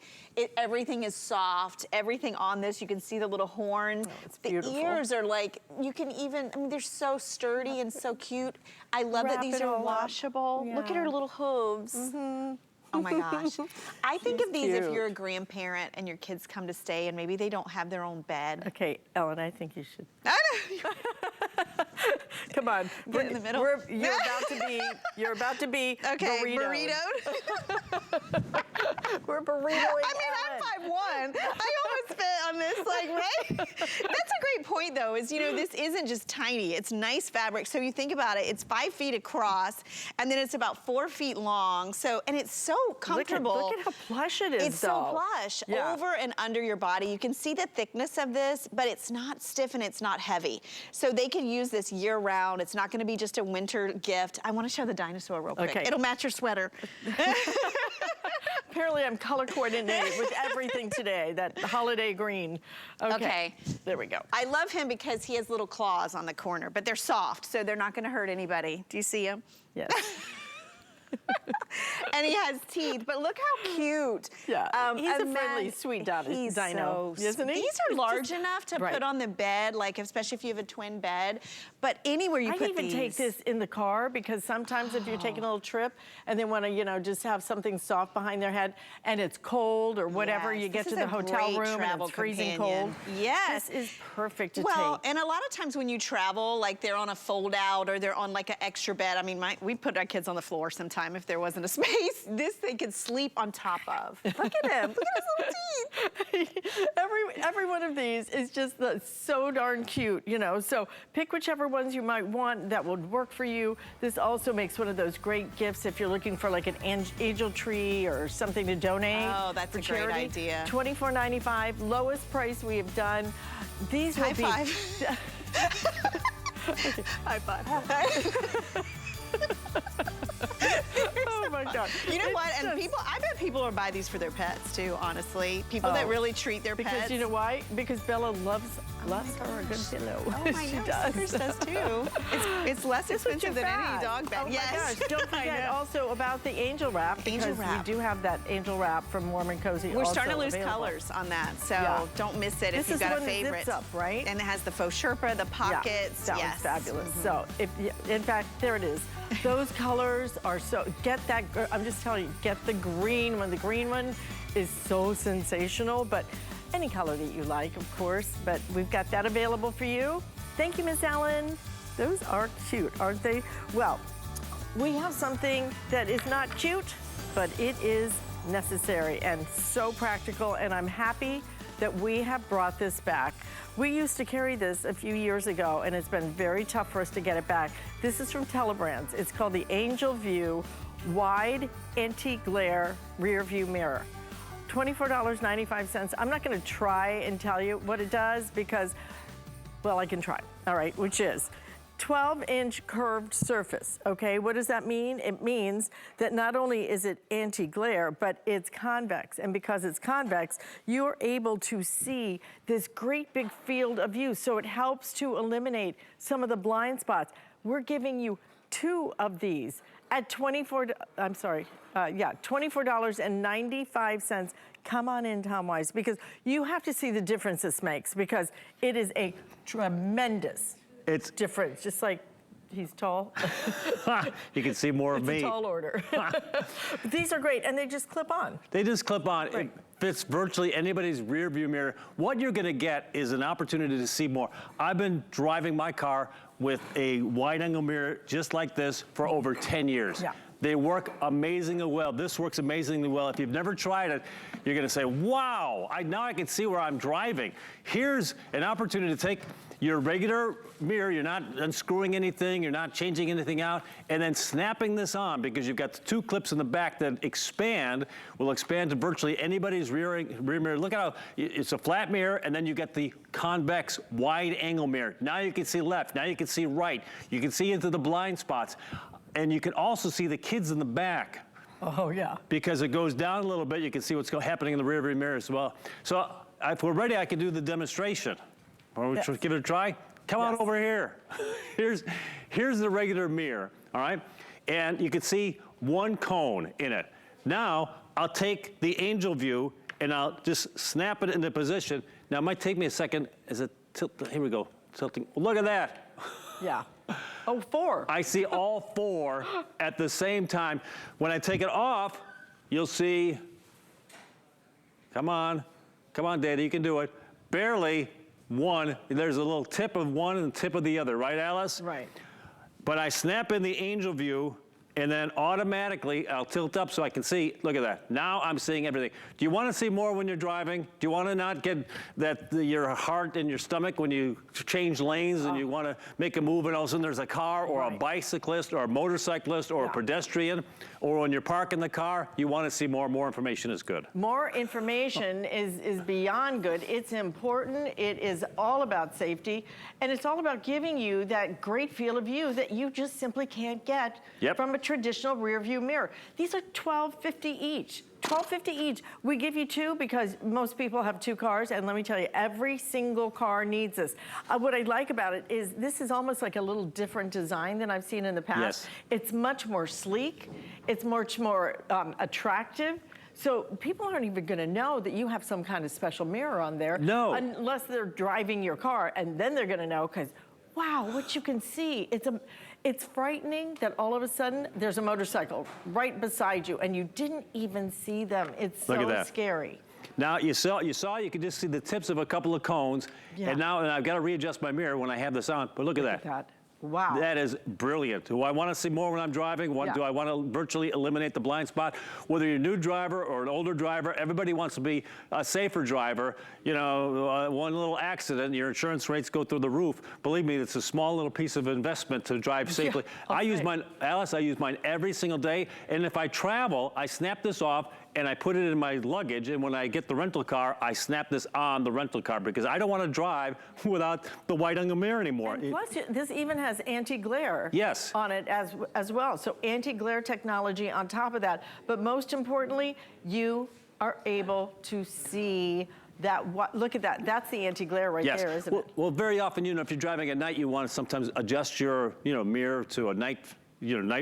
everything is soft. Everything on this, you can see the little horn. It's beautiful. The ears are like, you can even, I mean, they're so sturdy and so cute. I love that these are washable. Look at her little hooves. Oh my gosh. I think of these if you're a grandparent and your kids come to stay and maybe they don't have their own bed. Okay, Ellen, I think you should. I know. Come on. Get in the middle. You're about to be okay, burritoed. We're burritoing. I mean, I'm 5'1". I almost fit on this, like, right? That's a great point, though, is, you know, this isn't just tiny. It's nice fabric. So you think about it, it's 5 feet across, and then it's about 4 feet long. So, and it's so comfortable. Look at how plush it is, It's so plush. Over and under your body. You can see the thickness of this, but it's not stiff and it's not heavy. So they can use this year round. It's not gonna be just a winter gift. I wanna show the dinosaur real quick. Okay. It'll match your sweater. Apparently I'm color coordinated with everything today, that holiday green. Okay, there we go. I love him because he has little claws on the corner, but they're soft, so they're not gonna hurt anybody. Do you see him? Yes. And he has teeth, but look how cute. Yeah, he's a friendly, sweet dino, isn't he? These are large enough to put on the bed, like especially if you have a twin bed, but anywhere you put these. I even take this in the car because sometimes if you're taking a little trip and they want to, you know, just have something soft behind their head and it's cold or whatever, you get to the hotel room and it's freezing cold. Yes. This is perfect to Well, take. and a lot of times when you travel, like they're on a fold out or they're on like an extra bed. I mean, we put our kids on the floor sometimes if there wasn't a space. This they could sleep on top of. Look at him. Look at his little teeth. Every one of these is just so darn cute, you know. So pick whichever ones you might want that would work for you. This also makes one of those great gifts if you're looking for like an angel tree or something to donate. Oh, that's a great idea. $24.95, lowest price we have done. These will be... High five. High five. Oh my God. You know what? And I bet people are buying these for their pets too, honestly. People that really treat their pets. Because you know why? Because Bella loves Bless her, a good pillow. Oh, I know, Snickers does too. It's less expensive than any dog bed. Oh yes. my gosh, don't forget also about the angel wrap, because we do have that angel wrap from Warm and Cozy. We're also starting to lose available. colors on that, so don't miss it if you've got a favorite. This is the one that zips up, right? And it has the faux Sherpa, the pockets. Yeah, that one's fabulous. So, in fact, there it is. Those colors are so, get that, I'm just telling you, get the green one. The green one is so sensational, but any color that you like, of course, but we've got that available for you. Thank you, Miss Ellen. Those are cute, aren't they? Well, we have something that is not cute, but it is necessary and so practical, and I'm happy that we have brought this back. We used to carry this a few years ago, and it's been very tough for us to get it back. This is from Telebrands. It's called the Angel View Wide Anti-Glare Rear View Mirror. $24.95. I'm not gonna try and tell you what it does because, well, I can try, all right, which is 12-inch curved surface, okay? What does that mean? It means that not only is it anti-glare, but it's convex. And because it's convex, you're able to see this great big field of view. So it helps to eliminate some of the blind spots. We're giving you 2 of these at $24.95. Come on in, Tom Wise, because you have to see the difference this makes, because it is a tremendous difference. Just like he's tall. You can see more of me. It's a tall order. But these are great, and they just clip on. They just clip on. Right. It fits virtually anybody's rear view mirror. What you're gonna get is an opportunity to see more. I've been driving my car with a wide angle mirror just like this for over 10 years. Yeah. They work amazingly well. This works amazingly well. If you've never tried it, you're gonna say, wow, now I can see where I'm driving. Here's an opportunity to take your regular mirror, you're not unscrewing anything, you're not changing anything out, and then snapping this on, because you've got the 2 clips in the back that will expand to virtually anybody's rear mirror. Look at how it's a flat mirror, and then you get the convex wide angle mirror. Now you can see left, now you can see right, you can see into the blind spots, and you can also see the kids in the back. Oh, yeah. Because it goes down a little bit, you can see what's happening in the rear view mirror as well. So if we're ready, I can do the demonstration. Yes. Give it a try? Come on over here. Here's the regular mirror, all right? And you can see 1 cone in it. Now, I'll take the Angel View and I'll just snap it into position. Now, it might take me a second. Is it here we go, tilting. Look at that. Yeah. Oh, 4. I see all 4 at the same time. When I take it off, you'll see, come on, Daddy, you can do it. Barely 1, there's a little tip of one and tip of the other, right, Alice? Right. But I snap in the Angel View, and then automatically I'll tilt up so I can see. Look at that. Now I'm seeing everything. Do you want to see more when you're driving? Do you want to not get your heart in your stomach when you change lanes and you want to make a move and all of a sudden there's a car or a bicyclist or a motorcyclist or a pedestrian, or when you're parking the car, you want to see more. More information is good. More information is beyond good. It's important. It is all about safety, and it's all about giving you that great field of view that you just simply can't get from a traditional rear view mirror. These are $12.50 each. $12.50 each. We give you 2 because most people have 2 cars, and let me tell you, every single car needs this. What I like about it is this is almost like a little different design than I've seen in the past. Yes. It's much more sleek. It's much more attractive. So people aren't even gonna know that you have some kind of special mirror on there. No. Unless they're driving your car, and then they're gonna know, because wow, what you can see. It's frightening that all of a sudden there's a motorcycle right beside you and you didn't even see them. It's so scary. Now you saw you could just see the tips of a couple of cones, and now I've got to readjust my mirror when I have this on. But look at that. Wow. That is brilliant. Do I want to see more when I'm driving? Do I want to virtually eliminate the blind spot? Whether you're a new driver or an older driver, everybody wants to be a safer driver. You know, one little accident, your insurance rates go through the roof. Believe me, it's a small little piece of investment to drive safely. I use mine, Alice, I use mine every single day. And if I travel, I snap this off and I put it in my luggage, and when I get the rental car, I snap this on the rental car because I don't want to drive without the wide angle mirror anymore. And plus, this even has anti-glare on it as well. So anti-glare technology on top of that. But most importantly, you are able to see Look at that. That's the anti-glare right there, isn't it? Well, very often, if you're driving at night, you want to sometimes adjust your, mirror to a night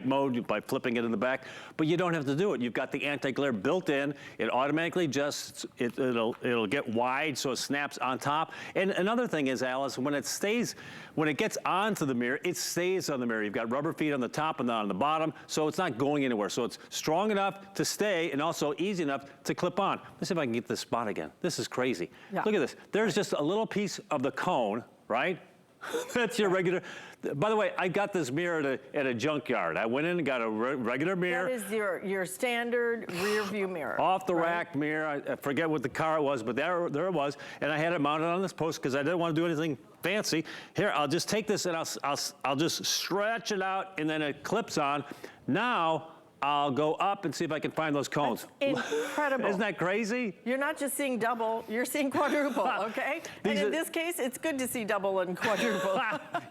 mode by flipping it in the back, but you don't have to do it. You've got the anti-glare built in. It automatically adjusts. It'll get wide so it snaps on top. And another thing is, Alice, when it gets onto the mirror, it stays on the mirror. You've got rubber feet on the top and on the bottom, so it's not going anywhere. So it's strong enough to stay and also easy enough to clip on. Let's see if I can get this spot again. This is crazy. Yeah. Look at this. There's just a little piece of the cone, right? That's your regular. By the way, I got this mirror at a junkyard. I went in and got a regular mirror. That is your standard rear view mirror. Off the rack mirror. I forget what the car it was, but there it was. And I had it mounted on this post because I didn't want to do anything fancy. Here, I'll just take this and I'll just stretch it out and then it clips on. Now, I'll go up and see if I can find those cones. That's incredible. Isn't that crazy? You're not just seeing double, you're seeing quadruple, okay? And in this case, it's good to see double and quadruple.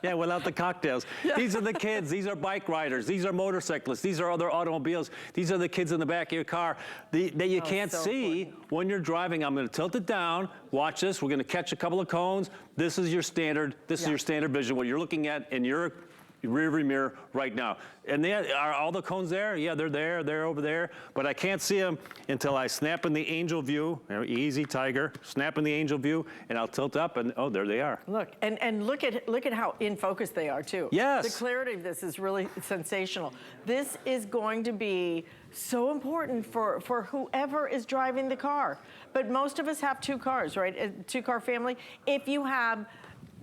Yeah, without the cocktails. Yeah. These are the kids, these are bike riders, these are motorcyclists, these are other automobiles, these are the kids in the back of your car that you can't see when you're driving. I'm gonna tilt it down, watch this, we're gonna catch a couple of cones. This is your standard vision, what you're looking at in your rear view mirror right now. And are all the cones there? Yeah, they're over there, but I can't see them until I snap in the angel view. Easy, Tiger. Snap in the angel view, and I'll tilt up, and oh, there they are. Look, and look at how in focus they are too. Yes. The clarity of this is really sensational. This is going to be so important for whoever is driving the car. But most of us have two cars, right? A two-car family. If you have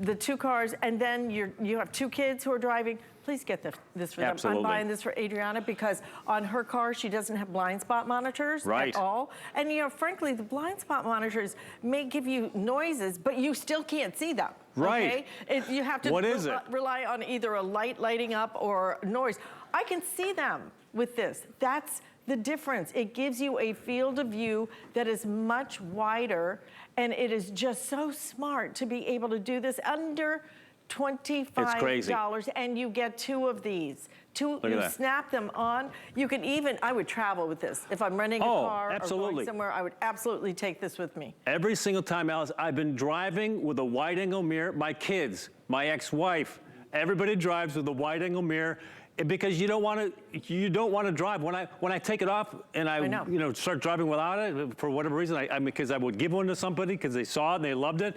the two cars, and then you have two kids who are driving, please get this for them. Absolutely. I'm buying this for Adriana because on her car, she doesn't have blind spot monitors at all. And frankly, the blind spot monitors may give you noises, but you still can't see them. Right. Okay? You have to rely on either a light lighting up or noise. I can see them with this. That's the difference. It gives you a field of view that is much wider, and it is just so smart to be able to do this under $25, and you get two of these. You snap them on. You can even, I would travel with this. If I'm renting a car or going somewhere, I would absolutely take this with me. Every single time, Alice, I've been driving with a wide angle mirror. My kids, my ex-wife, everybody drives with a wide angle mirror. Because you don't want to drive. When I take it off and I start driving without it for whatever reason, because I would give one to somebody because they saw it and they loved it.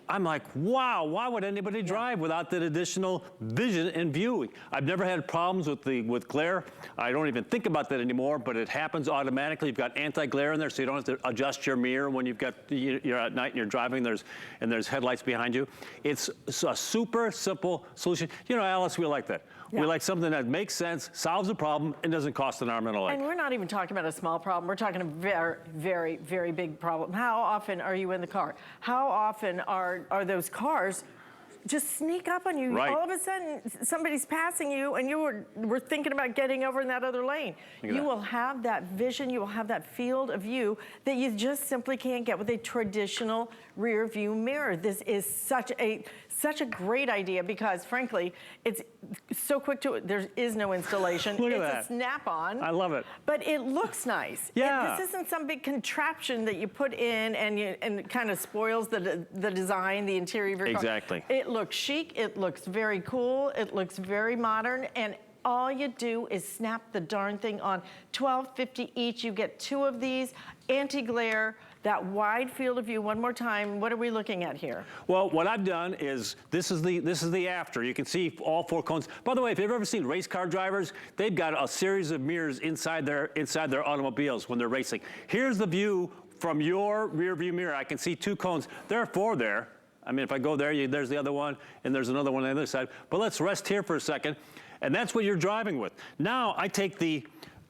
I'm like, wow, why would anybody drive without that additional vision and viewing? I've never had problems with glare. I don't even think about that anymore, but it happens automatically. You've got anti-glare in there, so you don't have to adjust your mirror when you're at night and you're driving. There's headlights behind you. It's a super simple solution. Alice, we like that. Yeah. We like something that makes sense, solves a problem, and doesn't cost an arm and a leg. And we're not even talking about a small problem. We're talking a very, very, very big problem. How often are you in the car? How often are those cars just sneak up on you? All of a sudden, somebody's passing you, and you were thinking about getting over in that other lane. You will have that vision, you will have that field of view that you just simply can't get with a traditional rear view mirror. This is such a great idea because, frankly, it's so quick there is no installation. Look at that. It's a snap-on. I love it. But it looks nice. Yeah. This isn't some big contraption that you put in and it kind of spoils the design, the interior of your car. Exactly. It looks chic. It looks very cool. It looks very modern. And all you do is snap the darn thing on. $12.50 each. You get two of these. Anti-glare. That wide field of view. One more time, what are we looking at here? Well, what I've done is, this is the after. You can see all four cones. By the way, if you've ever seen race car drivers, they've got a series of mirrors inside their automobiles when they're racing. Here's the view from your rear view mirror. I can see two cones. There are four there. I mean, if I go there, there's the other one, and there's another one on the other side. But let's rest here for a second, and that's what you're driving with. Now, I take the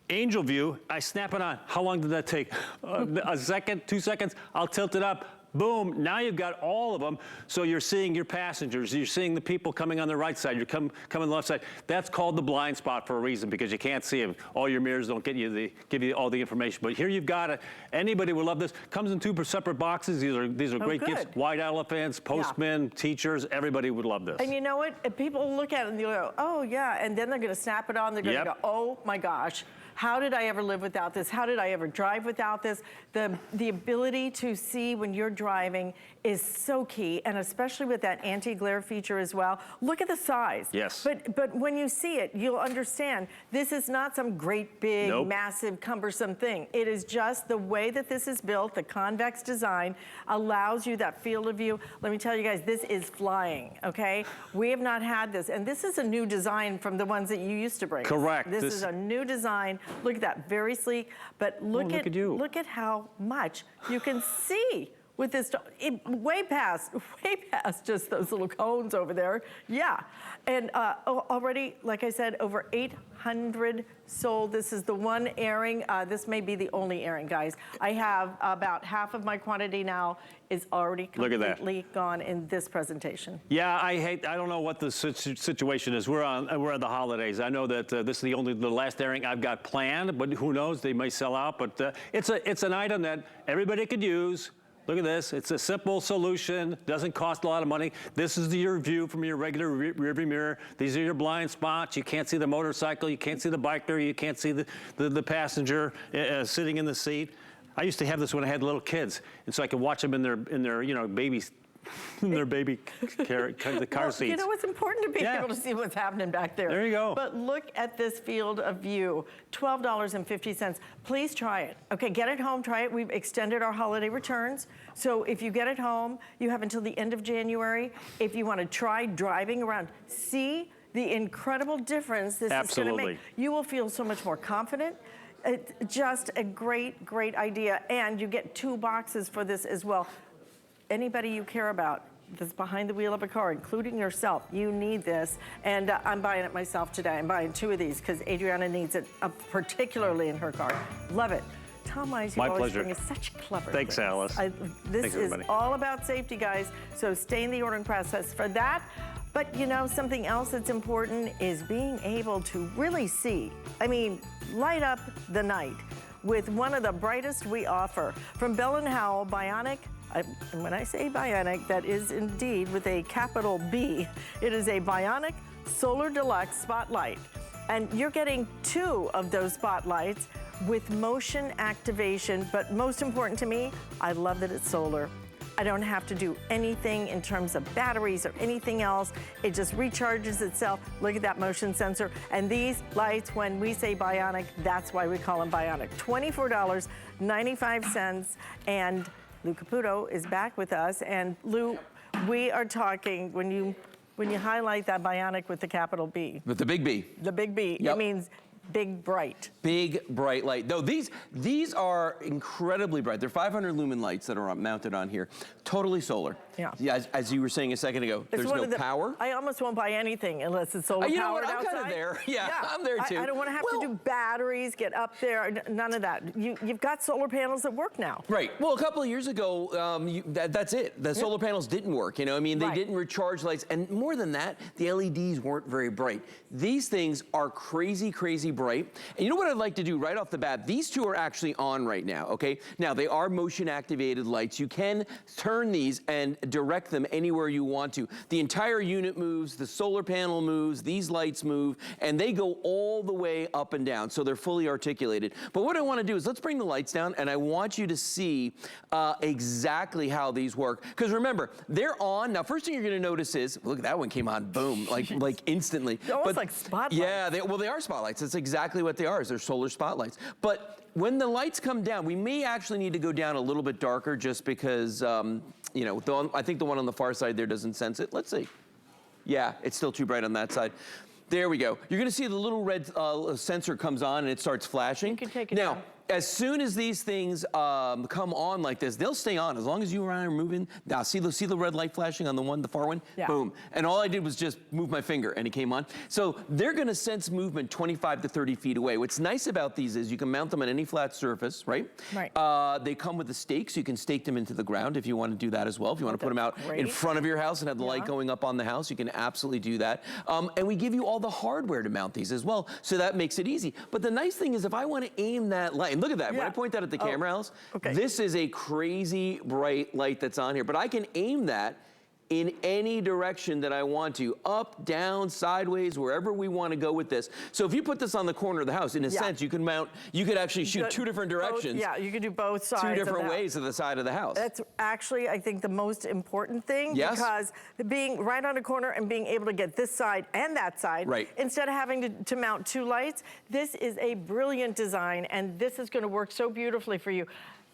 angel view, I snap it on. How long did that take? A second, 2 seconds? I'll tilt it up. Boom, now you've got all of them. So you're seeing your passengers, you're seeing the people coming on the right side, you're coming on the left side. That's called the blind spot for a reason, because you can't see them. All your mirrors don't give you all the information. But here you've got it. Anybody would love this. Comes in two separate boxes. These are great gifts. White elephants, postmen, teachers, everybody would love this. And you know what? If people look at it and they go, oh yeah, and then they're gonna snap it on, they're gonna go, oh my gosh. how did I ever live without this? How did I ever drive without this? The ability to see when you're driving is so key, and especially with that anti-glare feature as well. Look at the size. Yes. But when you see it, you'll understand this is not some great big, massive, cumbersome thing. It is just the way that this is built, the convex design allows you that field of view. Let me tell you guys, this is flying, okay? We have not had this, and this is a new design from the ones that you used to bring. Correct. This is a new design. Look at that, very sleek, but look at how much you can see with this, way past just those little cones over there. Yeah, and already, like I said, over 800 sold. This is the one airing. This may be the only airing, guys. I have about half of my quantity now is already completely gone in this presentation. Yeah, I don't know what the situation is. We're at the holidays. I know that this is the last airing I've got planned, but who knows? They may sell out. But it's an item that everybody could use. Look at this. It's a simple solution. Doesn't cost a lot of money. This is your view from your regular rearview mirror. These are your blind spots. You can't see the motorcycle. You can't see the biker. You can't see the passenger sitting in the seat. I used to have this when I had little kids, and so I could watch them in their babies. Their baby car seats. You know, it's important to be able to see what's happening back there. There you go. But look at this field of view, $12.50. Please try it. Okay, get it home, try it. We've extended our holiday returns. So if you get it home, you have until the end of January. If you want to try driving around, see the incredible difference this is going to make. You will feel so much more confident. It's just a great, great idea. And you get 2 boxes for this as well. Anybody you care about that's behind the wheel of a car, including yourself, you need this. And I'm buying it myself today. I'm buying 2 of these because Adriana needs it, particularly in her car. Love it. Tom Wise, you always bring us such clever Thanks, things. Alice. This is all about safety, guys. So stay in the ordering process for that. But you know, something else that's important is being able to really see. I mean, light up the night with one of the brightest we offer. From Bell & Howell, Bionic. And when I say bionic, that is indeed with a capital B. It is a Bionic Solar Deluxe Spotlight. And you're getting 2 of those spotlights with motion activation. But most important to me, I love that it's solar. I don't have to do anything in terms of batteries or anything else. It just recharges itself. Look at that motion sensor. And these lights, when we say bionic, that's why we call them bionic. $24.95. And Lou Caputo is back with us. And Lou, we are talking, when you highlight that bionic with the capital B. With the big B. The big B, it means big bright. Big bright light. No, these are incredibly bright. They're 500 lumen lights that are mounted on here. Totally solar. Yeah. As you were saying a second ago, there's no power. I almost won't buy anything unless it's solar powered. You know what? I'm outside. kind of there. Yeah, I'm there too. I don't want to have to do batteries, get up there. None of that. You've got solar panels that work now. Right. Well, a couple of years ago, that's it. The solar panels didn't work. You know, I mean, they didn't recharge lights, and more than that, the LEDs weren't very bright. These things are crazy, crazy bright. And you know what I'd like to do right off the bat? These 2 are actually on right now. Okay. Now they are motion activated lights. You can turn these and direct them anywhere you want to. The entire unit moves, the solar panel moves, these lights move, and they go all the way up and down, so they're fully articulated. But what I want to do is let's bring the lights down, and I want you to see exactly how these work. Because remember, they're on. Now, first thing you're going to notice is, look, that one came on, boom, like instantly. Almost like spotlights. Yeah, they are spotlights. That's exactly what they are, is they're solar spotlights. But when the lights come down, we may actually need to go down a little bit darker just because, you know, I think the one on the far side there doesn't sense it. Let's see. Yeah, it's still too bright on that side. There we go. You're going to see the little red sensor comes on and it starts flashing. You can take it now, down. As soon as these things come on like this, they'll stay on as long as you are moving. Now, see the red light flashing on the far one? Yeah. Boom. And all I did was just move my finger and it came on. So they're going to sense movement 25 to 30 feet away. What's nice about these is you can mount them on any flat surface, right? Right. They come with a stake, so you can stake them into the ground if you want to do that as well. If you want to put them out in front of your house and have the light going up on the house, you can absolutely do that. And we give you all the hardware to mount these as well, so that makes it easy. But the nice thing is if I want to aim that light, and look at that, when I point that at the camera, Alice, this is a crazy bright light that's on here, but I can aim that in any direction that I want to, up, down, sideways, wherever we want to go with this. So if you put this on the corner of the house, in a sense, you can mount, you could actually shoot two different directions. Yeah, you could do both sides. Two different ways of the side of the house. That's actually, I think, the most important thing. Yes. Because being right on a corner and being able to get this side and that side, right, instead of having to mount two lights, this is a brilliant design, and this is going to work so beautifully for you.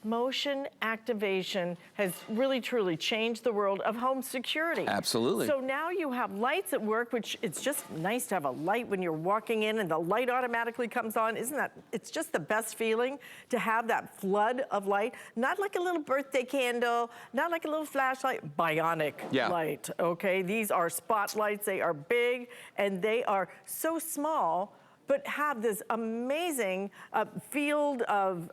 Motion activation has really, truly changed the world of home security. Absolutely. So now you have lights at work, which it's just nice to have a light when you're walking in and the light automatically comes on. Isn't that, it's just the best feeling to have that flood of light. Not like a little birthday candle, not like a little flashlight, bionic light, okay? These are spotlights, they are big, and they are so small, but have this amazing field of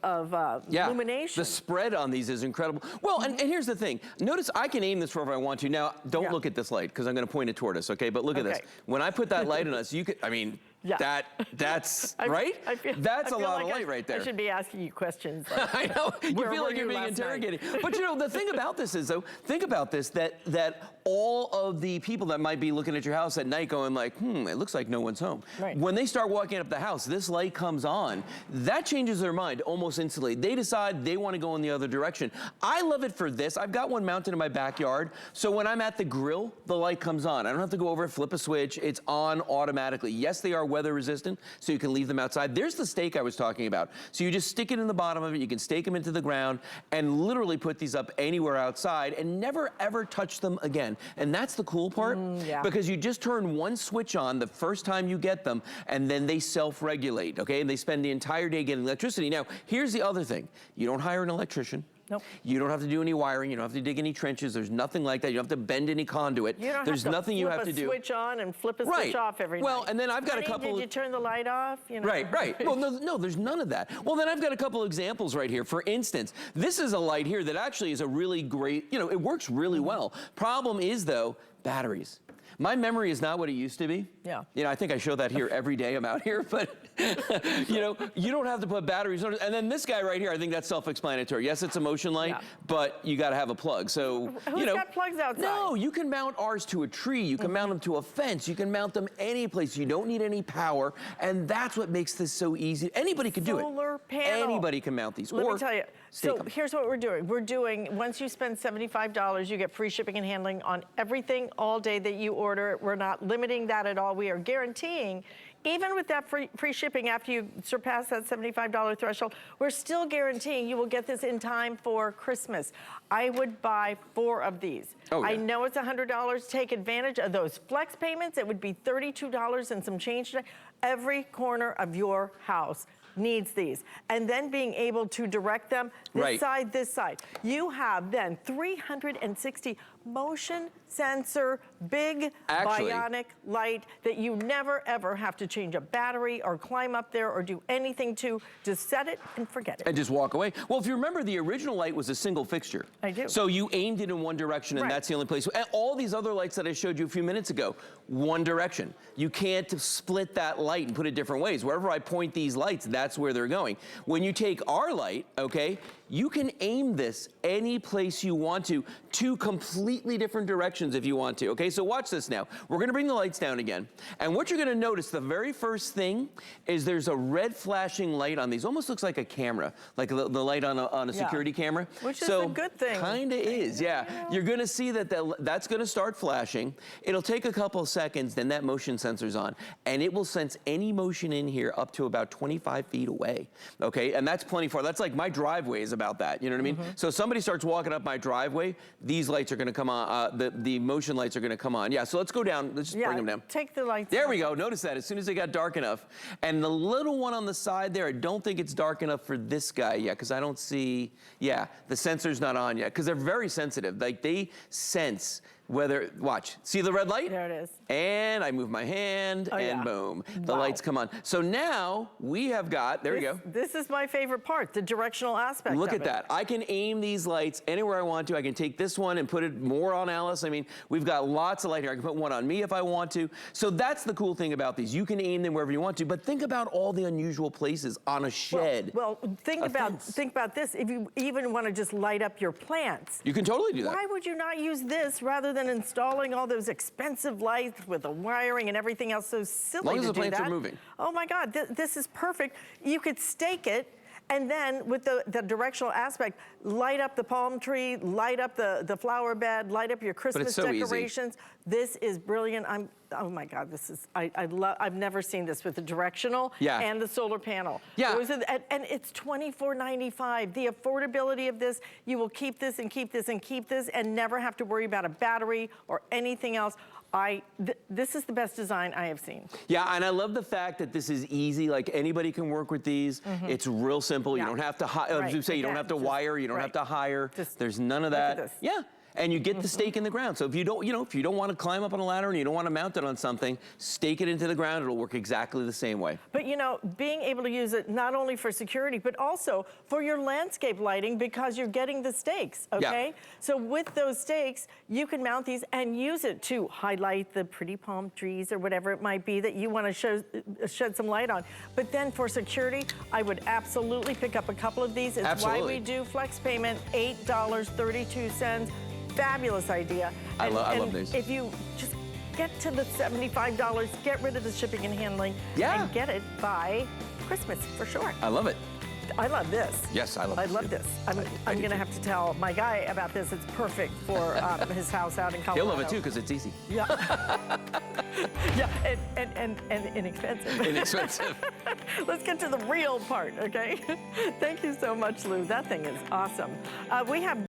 illumination. The spread on these is incredible. Well, and here's the thing. Notice I can aim this wherever I want to. Now, don't look at this light, because I'm going to point it toward us, okay? But look at this. When I put that light on us, you could, I mean, that's right? That's a lot of light right there. I should be asking you questions. I know. You feel like you're being interrogated. But you know, the thing about this is, though, think about this, that all of the people that might be looking at your house at night going like, it looks like no one's home. Right. When they start walking up the house, this light comes on, that changes their mind almost instantly. They decide they want to go in the other direction. I love it for this. I've got one mounted in my backyard, so when I'm at the grill, the light comes on. I don't have to go over, flip a switch. It's on automatically. Yes, they are weather resistant, so you can leave them outside. There's the stake I was talking about. So you just stick it in the bottom of it, you can stake them into the ground, and literally put these up anywhere outside and never ever touch them again. And that's the cool part, because you just turn one switch on the first time you get them, and then they self-regulate, okay? And they spend the entire day getting electricity. Now, here's the other thing. You don't hire an electrician. Nope. You don't have to do any wiring. You don't have to dig any trenches. There's nothing like that. You don't have to bend any conduit. There's nothing you have to do. Flip a switch on and flip a switch off every night. Well, and then I've got a couple. Did you turn the light off? You know? Right. Well, no, there's none of that. Well, then I've got a couple examples right here. For instance, this is a light here that actually is a really great, it works really well. Problem is, though, batteries. My memory is not what it used to be. Yeah. I think I show that here every day I'm out here, but you don't have to put batteries on it. And then this guy right here, I think that's self-explanatory. Yes, it's a motion light, but you got to have a plug. So, Who's got plugs outside? No, you can mount ours to a tree. You can mount them to a fence. You can mount them any place. You don't need any power. And that's what makes this so easy. Anybody can do it. Solar panel. Anybody can mount these. Let me tell you. So them. here's what we're doing. Once you spend $75, you get free shipping and handling on everything all day that you order. We're not limiting that at all. We are guaranteeing, even with that free shipping after you surpass that $75 threshold, we're still guaranteeing you will get this in time for Christmas. I would buy 4 of these. Oh, yeah. I know it's $100. Take advantage of those flex payments. It would be $32 and some change today. Every corner of your house needs these. And then being able to direct them this side, this side. You have then 360 motion sensor, big bionic light that you never ever have to change a battery or climb up there or do anything to. Just set it and forget it. And just walk away. Well, if you remember, the original light was a single fixture. I do. So you aimed it in one direction, and that's the only place. And all these other lights that I showed you a few minutes ago, one direction. You can't split that light and put it different ways. Wherever I point these lights, that's where they're going. When you take our light, okay, you can aim this any place you want to completely different directions if you want to, okay? So watch this now. We're gonna bring the lights down again. And what you're gonna notice, the very first thing is there's a red flashing light on these. Almost looks like a camera, like the light on a security camera. Which is a good thing. Kinda is, yeah. You're gonna see that's gonna start flashing. It'll take a couple of seconds, then that motion sensor's on. And it will sense any motion in here up to about 25 feet away, okay? And that's plenty far. That's like my driveway is about that, you know what I mean? So if somebody starts walking up my driveway, these lights are gonna come on, the motion lights are gonna come on. Yeah, so let's go down, let's just bring them down. Take the lights There we go, notice that, as soon as they got dark enough. And the little one on the side there, I don't think it's dark enough for this guy yet, because I don't see, the sensor's not on yet, because they're very sensitive. Like, they sense whether, watch, see the red light? There it is. And I move my hand, and boom, the lights come on. So now we have got, there we go. This is my favorite part, the directional aspect Look at that. I can aim these lights anywhere I want to. I can take this one and put it more on Alice. I mean, we've got lots of light here. I can put one on me if I want to. So that's the cool thing about these. You can aim them wherever you want to, but think about all the unusual places on a shed. Well, think about this. If you even want to just light up your plants. You can totally do that. Why would you not use this rather than than installing all those expensive lights with the wiring and everything else. So silly As long as to the do plants that. are moving. Oh my God, this is perfect. You could stake it, and then with the directional aspect, light up the palm tree, light up the flower bed, light up your Christmas so easy. decorations. This is brilliant. Oh my God, this is, I've never seen this with the directional and the solar panel. Yeah. And it's $24.95. The affordability of this, you will keep this and keep this and keep this and never have to worry about a battery or anything else. This is the best design I have seen. Yeah, and I love the fact that this is easy. Like anybody can work with these. It's real simple. You don't have to, as you say, you don't have to wire. You don't have to hire. There's none of that. Look at this. Yeah. And you get the stake in the ground. So if you don't, if you don't want to climb up on a ladder and you don't want to mount it on something, stake it into the ground. It'll work exactly the same way. But being able to use it not only for security, but also for your landscape lighting because you're getting the stakes, okay? Yeah. So with those stakes, you can mount these and use it to highlight the pretty palm trees or whatever it might be that you want to shed some light on. But then for security, I would absolutely pick up a couple of these. It's why we do flex payment, $8.32. Fabulous idea. I love these. If you just get to the $75, get rid of the shipping and handling, and get it by Christmas for sure. I love it. I love this. Yes, I love this. I love this. I'm going to have to tell my guy about this. It's perfect for his house out in Colorado. He'll love it too because it's easy. Yeah. Yeah, and inexpensive. Inexpensive. Let's get to the real part, okay? Thank you so much, Lou. That thing is awesome. We have